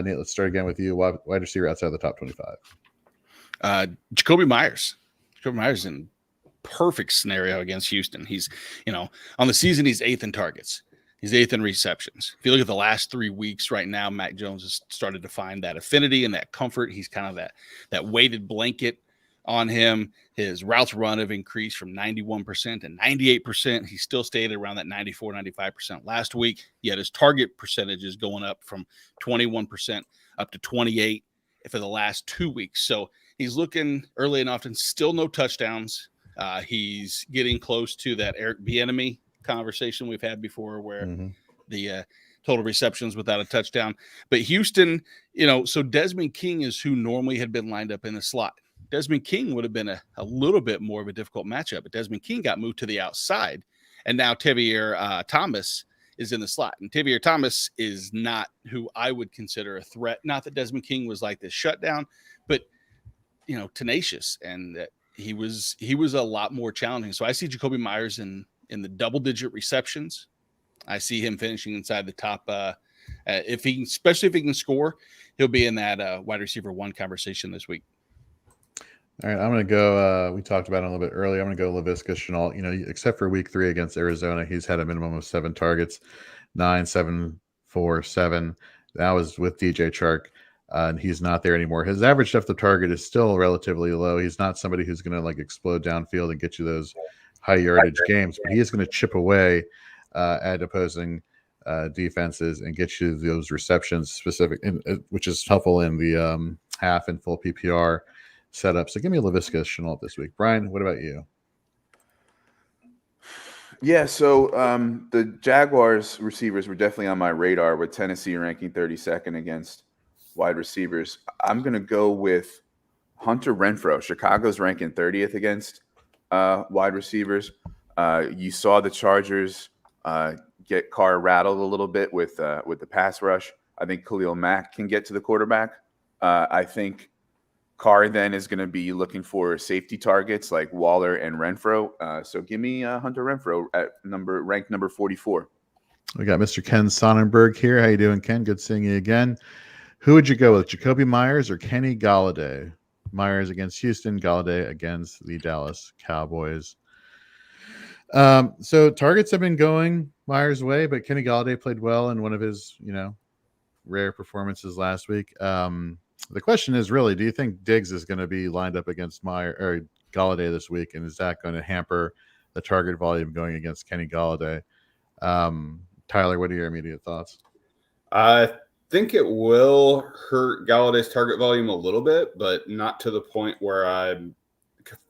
Nate, let's start again with you. Wide receiver outside the top 25. Jacoby Myers. Jacoby Myers in perfect scenario against Houston. He's, on the season, he's 8th in targets. He's 8th in receptions. If you look at the last 3 weeks right now, Mac Jones has started to find that affinity and that comfort. He's kind of that weighted blanket on him. His routes run have increased from 91% to 98%. He still stayed around that 94, 95% last week. Yet his target percentage is going up from 21% up to 28 for the last 2 weeks. So he's looking early and often, still no touchdowns. He's getting close to that Eric Bieniemy conversation we've had before, where the total receptions without a touchdown. But Houston, so Desmond King is who normally had been lined up in the slot. Desmond King would have been a little bit more of a difficult matchup, but Desmond King got moved to the outside, and now Tevier Thomas is in the slot. And Tevier Thomas is not who I would consider a threat. Not that Desmond King was like this shutdown, but tenacious, and he was a lot more challenging. So I see Jacoby Myers in the double-digit receptions. I see him finishing inside the top. Especially if he can score, he'll be in that wide receiver 1 conversation this week. All right, I'm going to go. We talked about it a little bit earlier. I'm going to go Laviska Shenault. Except for week 3 against Arizona, he's had a minimum of 7 targets, 9, 7, 4, 7. That was with DJ Chark, and he's not there anymore. His average depth of target is still relatively low. He's not somebody who's going to explode downfield and get you those high yardage games, but he is going to chip away at opposing defenses and get you those receptions specific, which is helpful in the half and full PPR setup. So give me a Laviska Shenault this week. Brian, what about you? Yeah, so the Jaguars receivers were definitely on my radar, with Tennessee ranking 32nd against wide receivers. I'm going to go with Hunter Renfrow. Chicago's ranking 30th against wide receivers. You saw the Chargers get Carr rattled a little bit with the pass rush. I think Khalil Mack can get to the quarterback. I think Carr then is going to be looking for safety targets like Waller and Renfrow. So give me Hunter Renfrow at ranked number 44. We got Mr. Ken Sonnenberg here. How you doing, Ken? Good seeing you again. Who would you go with, Jacoby Myers or Kenny Golladay? Myers against Houston, Golladay against the Dallas Cowboys. So targets have been going Myers' way, but Kenny Golladay played well in one of his, rare performances last week. The question is really, do you think Diggs is going to be lined up against Myers or Golladay this week, and is that going to hamper the target volume going against Kenny Golladay? Tyler, what are your immediate thoughts? I think it will hurt Galladay's target volume a little bit, but not to the point where I'm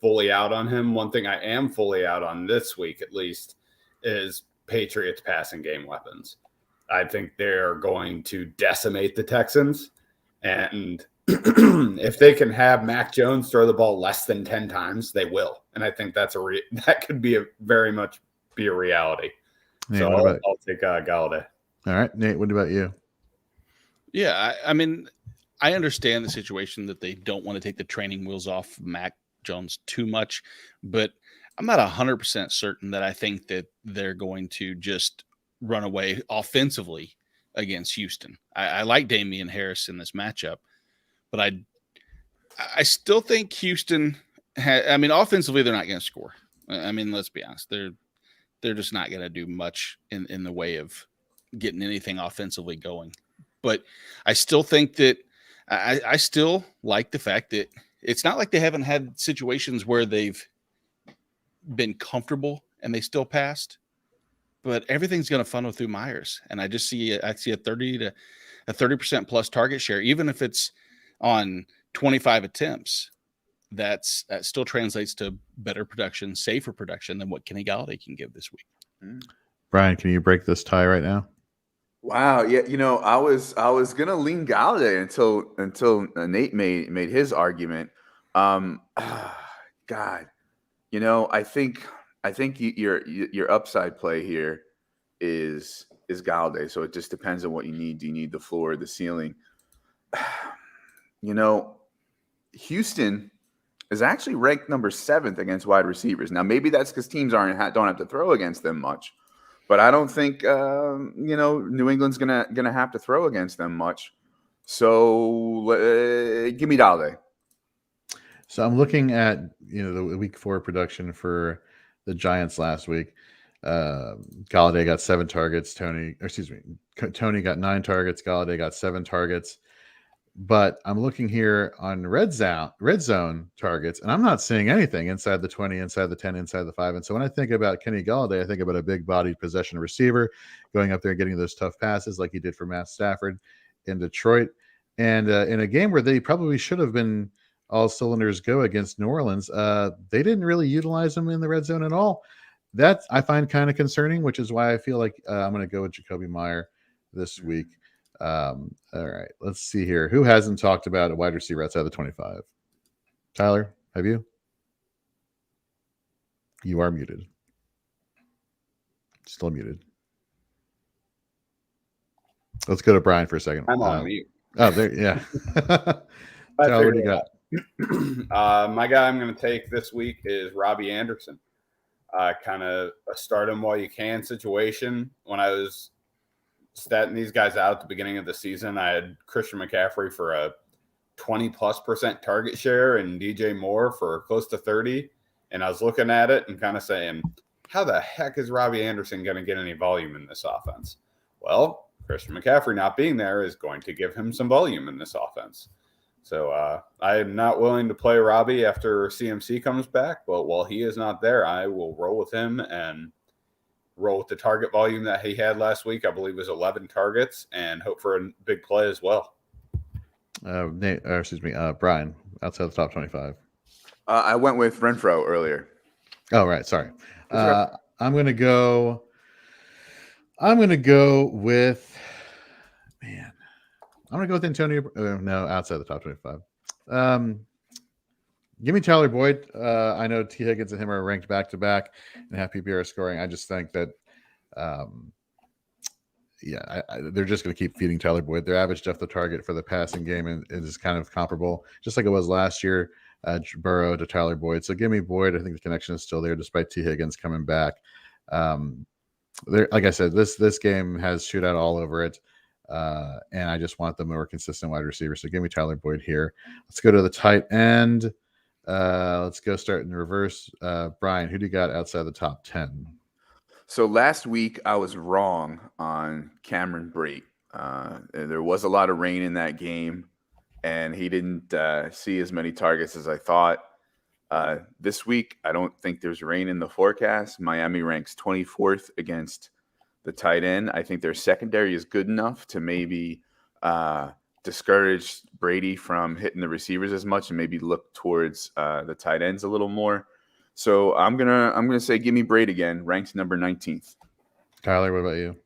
fully out on him. One thing I am fully out on this week, at least, is Patriots passing game weapons. I think they're going to decimate the Texans. And if they can have Mac Jones throw the ball less than 10 times, they will. And I think that could be very much be a reality. Nate, so I'll take Galladay. All right, Nate, what about you? Yeah, I mean, I understand the situation that they don't want to take the training wheels off Mac Jones too much, but I'm not 100% certain that I think that they're going to just run away offensively against Houston. I like Damian Harris in this matchup, but I still think Houston offensively, they're not going to score. I mean, let's be honest. They're just not going to do much in the way of getting anything offensively going. But I still think that I still like the fact that it's not like they haven't had situations where they've been comfortable and they still passed. But everything's going to funnel through Myers, and I see a 30% plus target share, even if it's on 25 attempts. That still translates to better production, safer production than what Kenny Golladay can give this week. Brian, can you break this tie right now? Wow, yeah, I was gonna lean Golladay until Nate made his argument. God, I think your upside play here is Golladay. So it just depends on what you need. Do you need the floor or the ceiling? Houston is actually ranked number 7th against wide receivers. Now, maybe that's because teams don't have to throw against them much, but I don't think New England's gonna have to throw against them much. So give me Golladay. So I'm looking at the week 4 production for the Giants last week. Golladay got 7 targets. Tony got 9 targets. Golladay got 7 targets. But I'm looking here on red zone targets, and I'm not seeing anything inside the 20, inside the 10, inside the 5. And so when I think about Kenny Golladay, I think about a big-bodied possession receiver going up there and getting those tough passes like he did for Matt Stafford in Detroit. And in a game where they probably should have been all cylinders go against New Orleans, they didn't really utilize him in the red zone at all. That I find kind of concerning, which is why I feel like I'm going to go with Jacoby Myers this week. All right, let's see here. Who hasn't talked about a wide receiver outside the 25? Tyler, have you? You are muted. Still muted. Let's go to Brian for a second. I'm on mute. Oh, there, yeah. Tyler, what do you got? My guy I'm going to take this week is Robbie Anderson. Kind of a start him while you can situation. When I was statting these guys out at the beginning of the season, I had Christian McCaffrey for a 20+% target share and DJ Moore for close to 30. And I was looking at it and kind of saying, how the heck is Robbie Anderson going to get any volume in this offense? Well, Christian McCaffrey not being there is going to give him some volume in this offense. So I am not willing to play Robbie after CMC comes back, but while he is not there, I will roll with him and roll with the target volume that he had last week. I believe it was 11 targets, and hope for a big play as well. Brian, outside the top 25. I went with Renfro earlier. Oh, right. Sorry. I'm going to go with, man, I'm going to go with Antonio. No, outside the top 25. Give me Tyler Boyd. I know T. Higgins and him are ranked back to back and have PPR scoring. I just think that, they're just going to keep feeding Tyler Boyd. Their average depth of target for the passing game is kind of comparable, just like it was last year. Burrow to Tyler Boyd. So give me Boyd. I think the connection is still there despite T. Higgins coming back. Like I said, this game has shootout all over it. And I just want the more consistent wide receiver. So give me Tyler Boyd here. Let's go to the tight end. Let's go start in reverse. Brian, who do you got outside the top 10? So last week I was wrong on Cameron Brate. There was a lot of rain in that game, and he didn't see as many targets as I thought. This week, I don't think there's rain in the forecast. Miami ranks 24th against the tight end. I think their secondary is good enough to maybe discourage Brady from hitting the receivers as much and maybe look towards the tight ends a little more. So I'm gonna say give me Brady again, ranked number 19th. Tyler, what about you?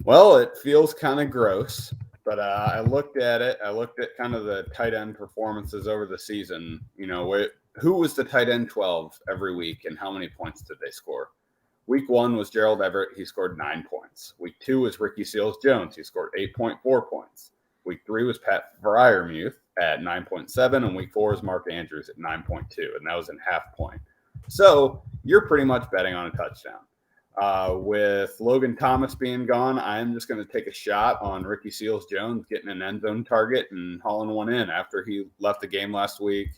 Well, it feels kind of gross, but I looked at it. I looked at kind of the tight end performances over the season. You know, who was the tight end 12 every week and how many points did they score? Week 1 was Gerald Everett. He scored 9 points. Week 2 was Ricky Seals-Jones. He scored 8.4 points. Week 3 was Pat Freiermuth at 9.7, and week 4 was Mark Andrews at 9.2, and that was in half point. So you're pretty much betting on a touchdown. With Logan Thomas being gone, I'm just going to take a shot on Ricky Seals-Jones getting an end zone target and hauling one in. After he left the game last week,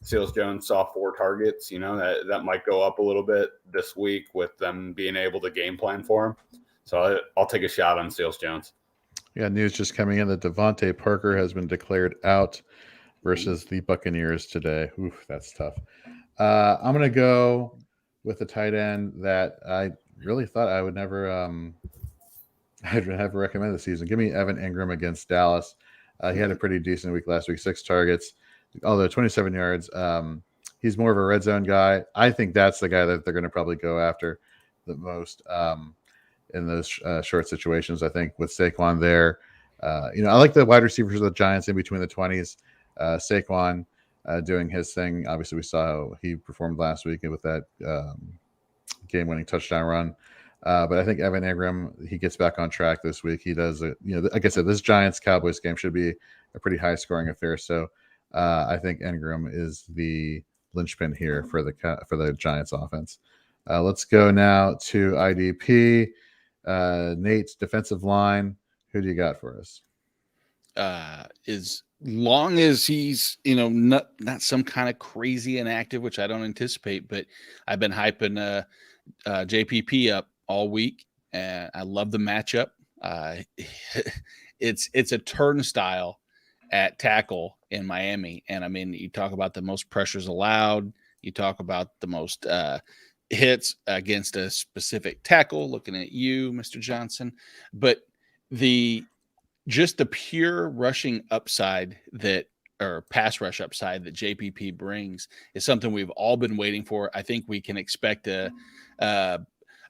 Seals-Jones saw 4 targets. You know, that might go up a little bit this week with them being able to game plan for him. So I'll take a shot on Seals-Jones. Yeah, news just coming in that Devontae Parker has been declared out versus the Buccaneers today. Oof, that's tough. I'm going to go with the tight end that I really thought I would never I'd never recommend this season. Give me Evan Ingram against Dallas. He had a pretty decent week last week, 6 targets, although 27 yards. He's more of a red zone guy. I think that's the guy that they're going to probably go after the most in those short situations. I think with Saquon there, I like the wide receivers of the Giants in between the 20s. Saquon doing his thing. Obviously, we saw how he performed last week with that game-winning touchdown run. But I think Evan Ingram, he gets back on track this week. He does, like I said, this Giants-Cowboys game should be a pretty high-scoring affair. So I think Ingram is the linchpin here for the Giants offense. Let's go now to IDP. Nate's defensive line. Who do you got for us? As long as he's, not some kind of crazy inactive, which I don't anticipate, but I've been hyping JPP up all week, and I love the matchup. It's a turnstile at tackle in Miami, and I mean, you talk about the most pressures allowed, you talk about the most hits against a specific tackle. Looking at you, Mr. Johnson, but just the pure rushing upside or pass rush upside that JPP brings is something we've all been waiting for. I think we can expect a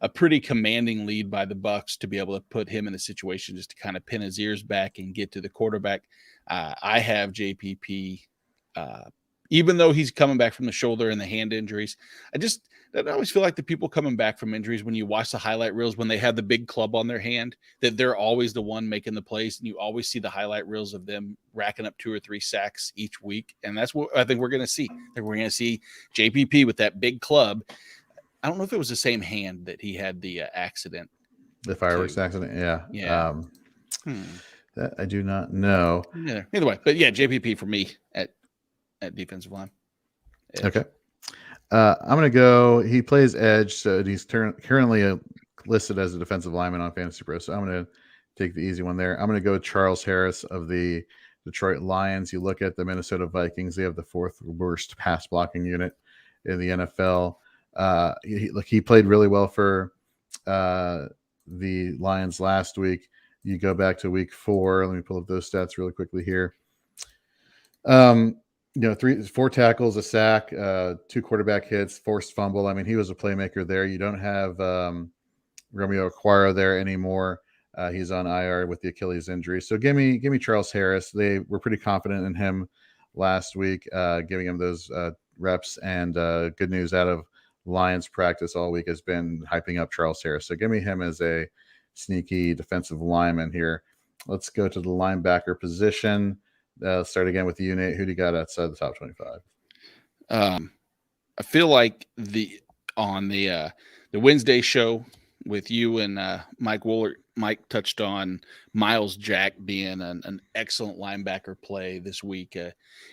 a pretty commanding lead by the Bucs to be able to put him in a situation just to kind of pin his ears back and get to the quarterback. I have JPP, even though he's coming back from the shoulder and the hand injuries. I always feel like the people coming back from injuries, when you watch the highlight reels, when they have the big club on their hand, that they're always the one making the plays. And you always see the highlight reels of them racking up 2 or 3 sacks each week. And that's what I think we're going to see. I think we're going to see JPP with that big club. I don't know if it was the same hand that he had the accident. The fireworks accident. Yeah. Yeah. That I do not know. Yeah. Either way, but yeah, JPP for me at defensive line. Edge. Okay. I'm going to go. He plays edge, so he's currently listed as a defensive lineman on Fantasy Pro. So I'm going to take the easy one there. I'm going to go with Harris of the Detroit Lions. You look at the Minnesota Vikings; they have the 4th worst pass blocking unit in the NFL. He played really well for the Lions last week. You go back to week 4. Let me pull up those stats really quickly here. 4 tackles, a sack, 2 quarterback hits, forced fumble. I mean, he was a playmaker there. You don't have Romeo Okwara there anymore. He's on IR with the Achilles injury. So give me Charles Harris. They were pretty confident in him last week, giving him those reps. And good news out of Lions practice all week has been hyping up Charles Harris. So give me him as a sneaky defensive lineman here. Let's go to the linebacker position. Start again with the unit. Who do you got outside the top 25? I feel like on the Wednesday show with you and Mike Woolert, Mike touched on Miles Jack being an excellent linebacker play this week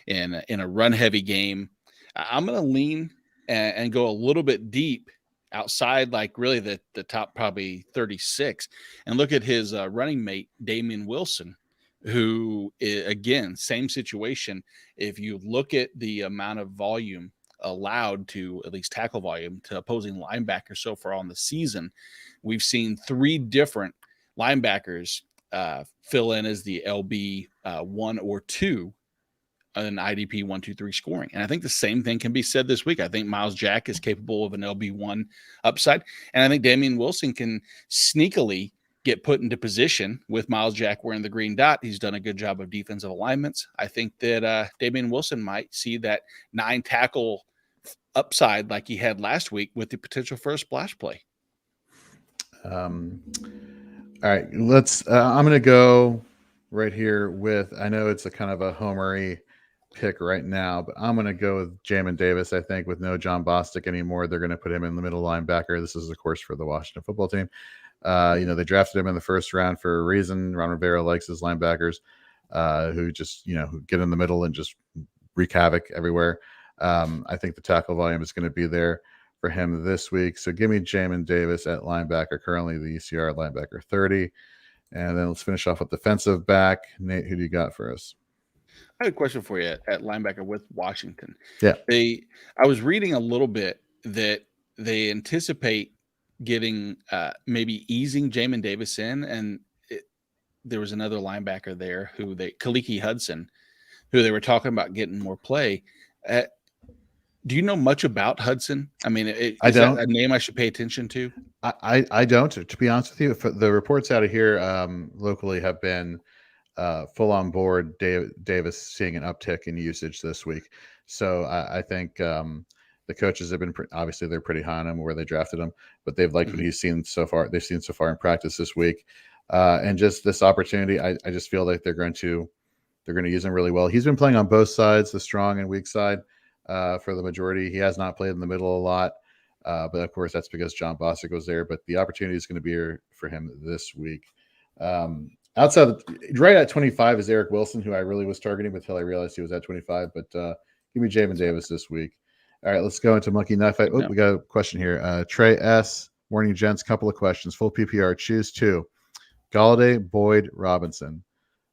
in a run-heavy game. I'm going to lean and go a little bit deep outside, like really the top probably 36, and look at his running mate, Damien Wilson, who, again, same situation. If you look at the amount of volume allowed to, at least tackle volume, to opposing linebackers so far on the season, we've seen 3 different linebackers fill in as the LB 1 or 2 an IDP 1, 2, 3 scoring. And I think the same thing can be said this week. I think Miles Jack is capable of an LB1 upside. And I think Damien Wilson can sneakily get put into position with Miles Jack wearing the green dot. He's done a good job of defensive alignments. I think that Damien Wilson might see that 9 tackle upside like he had last week with the potential for a splash play. All right, let's. I'm going to go right here with. I know it's a kind of a homery pick right now, but I'm going to go with Jamin Davis. I think with no John Bostic anymore, they're going to put him in the middle linebacker. This is, of course, for the Washington football team. They drafted him in the 1st round for a reason. Ron Rivera likes his linebackers who just, who get in the middle and just wreak havoc everywhere. I think the tackle volume is going to be there for him this week. So give me Jamin Davis at linebacker, currently the ECR linebacker 30. And then let's finish off with defensive back. Nate, who do you got for us? I have a question for you at linebacker with Washington. Yeah. I was reading a little bit that they anticipate getting maybe easing Jamin Davis in, and there was another linebacker there Kaliki Hudson, who they were talking about getting more play. Do you know much about Hudson? I mean, is that a name I should pay attention to? I don't. To be honest with you, the reports out of here locally have been full on board Davis seeing an uptick in usage this week. So I think the coaches have been obviously they're pretty high on him where they drafted him, but they've liked what he's seen so far. They've seen so far in practice this week, and just this opportunity. I just feel like they're going to use him really well. He's been playing on both sides, the strong and weak side, for the majority. He has not played in the middle a lot, but of course that's because John Bostic was there. But the opportunity is going to be here for him this week. Right at 25 is Eric Wilson, who I really was targeting until I realized he was at 25. But give me Jamin Davis this week. All right, let's go into Monkey Knife Fight. We got a question here. Trey S. Morning, gents. Couple of questions. Full PPR. Choose 2. Galladay, Boyd, Robinson.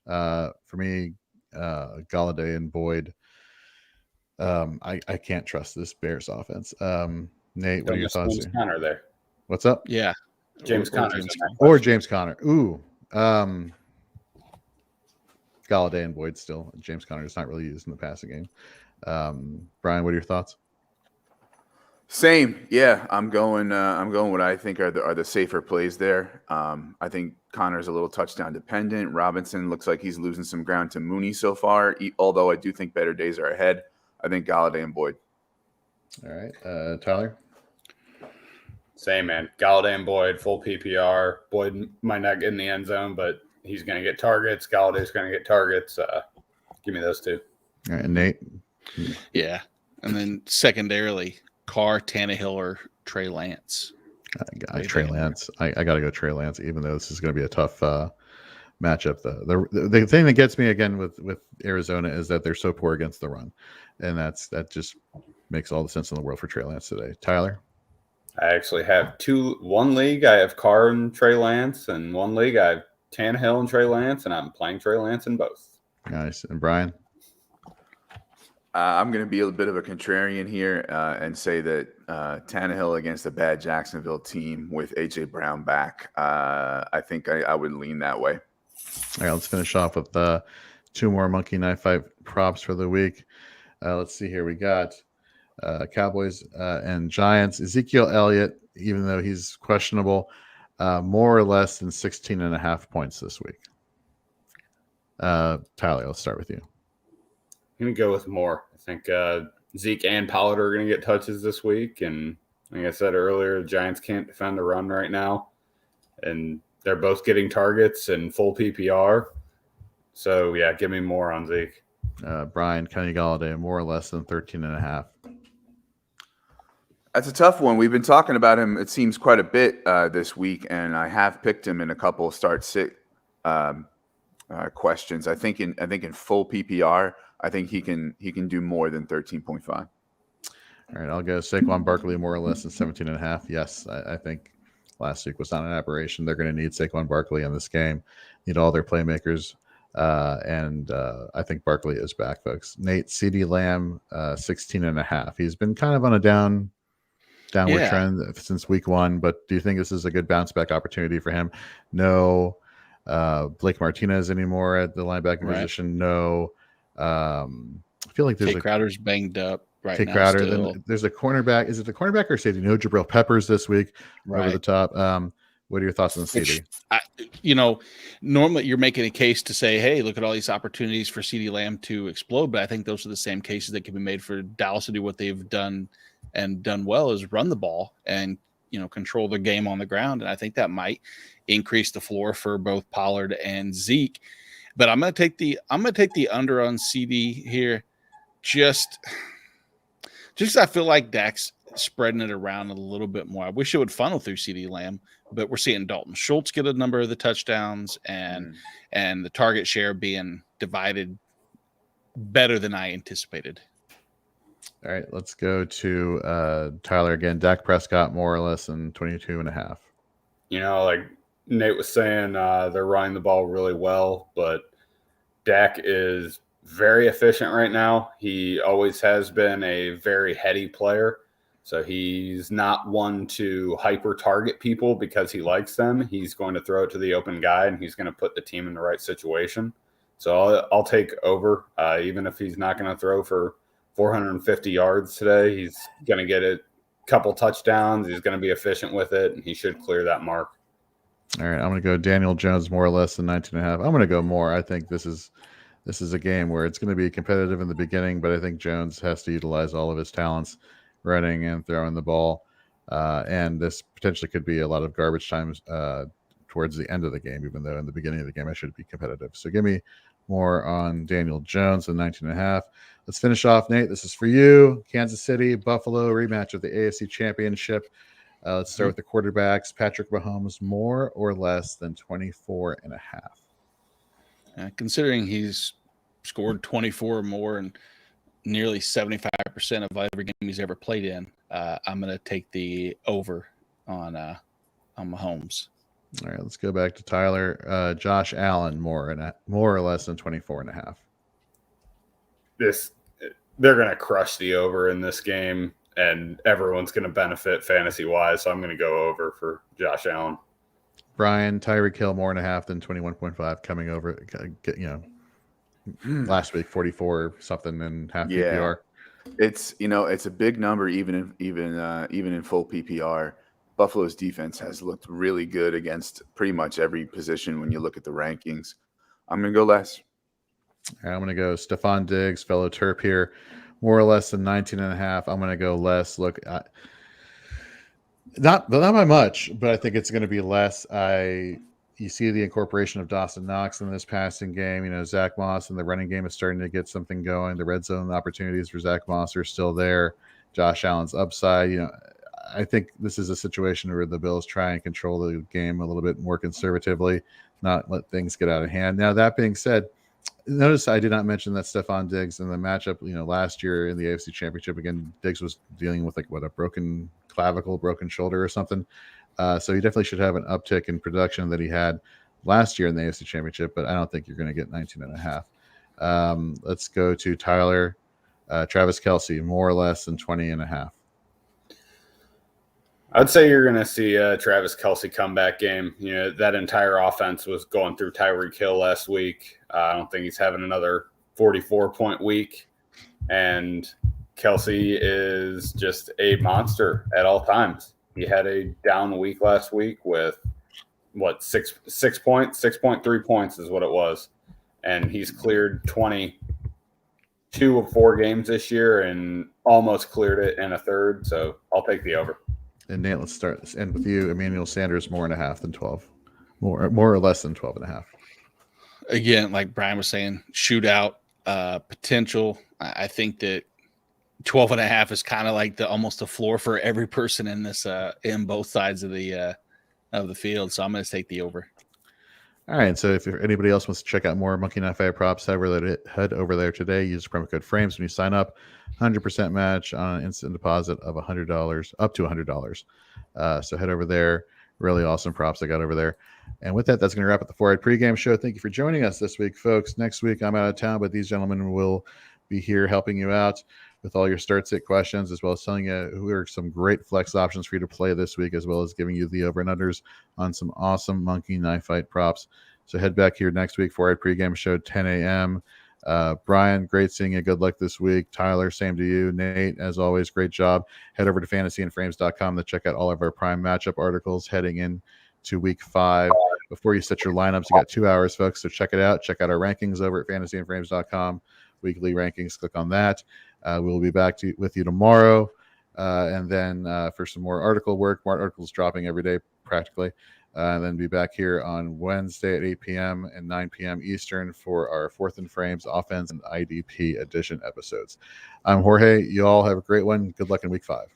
For me, Galladay and Boyd. I can't trust this Bears offense. Nate, what are your thoughts James Conner there. What's up? Yeah. James Conner. Or James Conner. Ooh. Galladay and Boyd still. James Conner is not really used in the passing game. Brian, what are your thoughts? Same, yeah. I'm going what I think are the safer plays there. I think Connor's a little touchdown dependent. Robinson looks like he's losing some ground to Mooney so far. Although I do think better days are ahead. I think Galladay and Boyd. All right, Tyler. Same, man. Galladay and Boyd, full PPR. Boyd might not get in the end zone, but he's going to get targets. Galladay's going to get targets. Give me those two. All right, Nate. Yeah. And then secondarily, Carr, Tannehill, or Trey Lance. Trey Lance. I got to go Trey Lance, even though this is going to be a tough matchup. The thing that gets me again with Arizona is that they're so poor against the run, and that just makes all the sense in the world for Trey Lance today. Tyler. I actually have one league I have Carr and Trey Lance, and one league I have Tannehill and Trey Lance, and I'm playing Trey Lance in both. Nice. And Brian? I'm going to be a bit of a contrarian here and say that Tannehill against a bad Jacksonville team with A.J. Brown back, I think I would lean that way. All right, let's finish off with two more Monkey Knife Fight props for the week. Let's see here. We got Cowboys and Giants. Ezekiel Elliott, even though he's questionable, more or less than 16.5 points this week. Tyler, let's start with you. I'm going to go with more. I think Zeke and Pollard are going to get touches this week. And like I said earlier, the Giants can't defend the run right now. And they're both getting targets and full PPR. So, yeah, give me more on Zeke. Brian, Kenny Galladay, more or less than 13.5. That's a tough one. We've been talking about him, it seems, quite a bit this week, and I have picked him in a couple start-sit questions. I think in full PPR, I think he can do more than 13.5. All right, I'll go Saquon Barkley, more or less than 17.5. Yes, I think last week was not an aberration. They're going to need Saquon Barkley in this game, need all their playmakers, and I think Barkley is back, folks. Nate, CeeDee Lamb, 16.5. He's been kind of on a downward trend since week one, but do you think this is a good bounce back opportunity for him? No Blake Martinez anymore at the linebacking position. No, I feel like there's Crowder's banged up right Tate now. Crowder. Then there's a cornerback. Is it the cornerback or safety? No Jabril Peppers this week over the top. What are your thoughts on CD? Normally you're making a case to say, hey, look at all these opportunities for CeeDee Lamb to explode, but I think those are the same cases that can be made for Dallas to do what they've done and done well, is run the ball and control the game on the ground. And I think that might increase the floor for both Pollard and Zeke. But I'm going to take the under on CD here. Just I feel like Dak's spreading it around a little bit more. I wish it would funnel through CeeDee Lamb, but we're seeing Dalton Schultz get a number of the touchdowns and the target share being divided better than I anticipated. All right, let's go to Tyler again. Dak Prescott, more or less than 22.5. Like Nate was saying, they're running the ball really well, but Dak is very efficient right now. He always has been a very heady player. So he's not one to hyper target people because he likes them. He's going to throw it to the open guy, and he's going to put the team in the right situation. So I'll take over, even if he's not going to throw for 450 yards today. He's going to get a couple touchdowns. He's going to be efficient with it, and he should clear that mark. All right, I'm going to go Daniel Jones, more or less than 19.5. I'm going to go more. I think this is a game where it's going to be competitive in the beginning, but I think Jones has to utilize all of his talents, running and throwing the ball. And this potentially could be a lot of garbage times towards the end of the game, even though in the beginning of the game I should be competitive. So give me more on Daniel Jones than 19.5. Let's finish off, Nate. This is for you. Kansas City, Buffalo, rematch of the AFC Championship. Let's start with the quarterbacks. Patrick Mahomes, more or less than 24.5. Considering he's scored 24 or more and nearly 75% of every game he's ever played in, I'm going to take the over on Mahomes. All right, let's go back to Tyler. Josh Allen, more or less than 24.5. They're going to crush the over in this game, and everyone's going to benefit fantasy wise. So I'm going to go over for Josh Allen. Brian, Tyreek Hill, more and a half than 21.5, coming over. Last week 44 something and half PPR. It's it's a big number even in full PPR. Buffalo's defense has looked really good against pretty much every position when you look at the rankings. I'm gonna go less. I'm going to go Stephon Diggs, fellow Terp here, more or less than 19.5. I'm going to go less. Look, not by much, but I think it's going to be less. You see the incorporation of Dawson Knox in this passing game. Zach Moss and the running game is starting to get something going. The red zone opportunities for Zach Moss are still there. Josh Allen's upside. I think this is a situation where the Bills try and control the game a little bit more conservatively, not let things get out of hand. Now, that being said, notice I did not mention that Stephon Diggs in the matchup, last year in the AFC Championship, again, Diggs was dealing with a broken clavicle, broken shoulder or something. So he definitely should have an uptick in production that he had last year in the AFC Championship, but I don't think you're going to get 19.5. Let's go to Tyler. Travis Kelce, more or less than 20.5. I'd say you're going to see a Travis Kelce comeback game. That entire offense was going through Tyreek Hill last week. I don't think he's having another 44-point week. And Kelce is just a monster at all times. He had a down week last week with, 6 points? 6.3 points is what it was. And he's cleared 22 of 4 games this year and almost cleared it in a third. So I'll take the over. And Nate, let's end with you. Emmanuel Sanders, more and a half than 12, more or less than 12.5. Again, like Brian was saying, shootout potential. I think that 12.5 is kind of like almost the floor for every person in this in both sides of the field. So I'm going to take the over. All right. So if anybody else wants to check out more Monkey Knife Fight props, head over there today. Use promo code FRAMES when you sign up. 100% match on an instant deposit of $100, up to $100. So head over there. Really awesome props I got over there. And with that, that's going to wrap up the 4-Eyed Pregame Show. Thank you for joining us this week, folks. Next week, I'm out of town, but these gentlemen will be here helping you out with all your start-sit questions, as well as telling you who are some great flex options for you to play this week, as well as giving you the over and unders on some awesome Monkey Knife Fight props. So head back here next week for our pregame show, 10 a.m. Brian, great seeing you. Good luck this week. Tyler, same to you. Nate, as always, great job. Head over to fantasyandframes.com to check out all of our prime matchup articles heading in to week 5. Before you set your lineups, you got 2 hours, folks, so check it out. Check out our rankings over at fantasyandframes.com. Weekly rankings, click on that. We'll be back with you tomorrow, and then for some more article work. More articles dropping every day practically, and then be back here on Wednesday at 8 p.m. and 9 p.m. Eastern for our 4th and Frames offense and IDP edition episodes. I'm Jorge. You all have a great one. Good luck in week 5.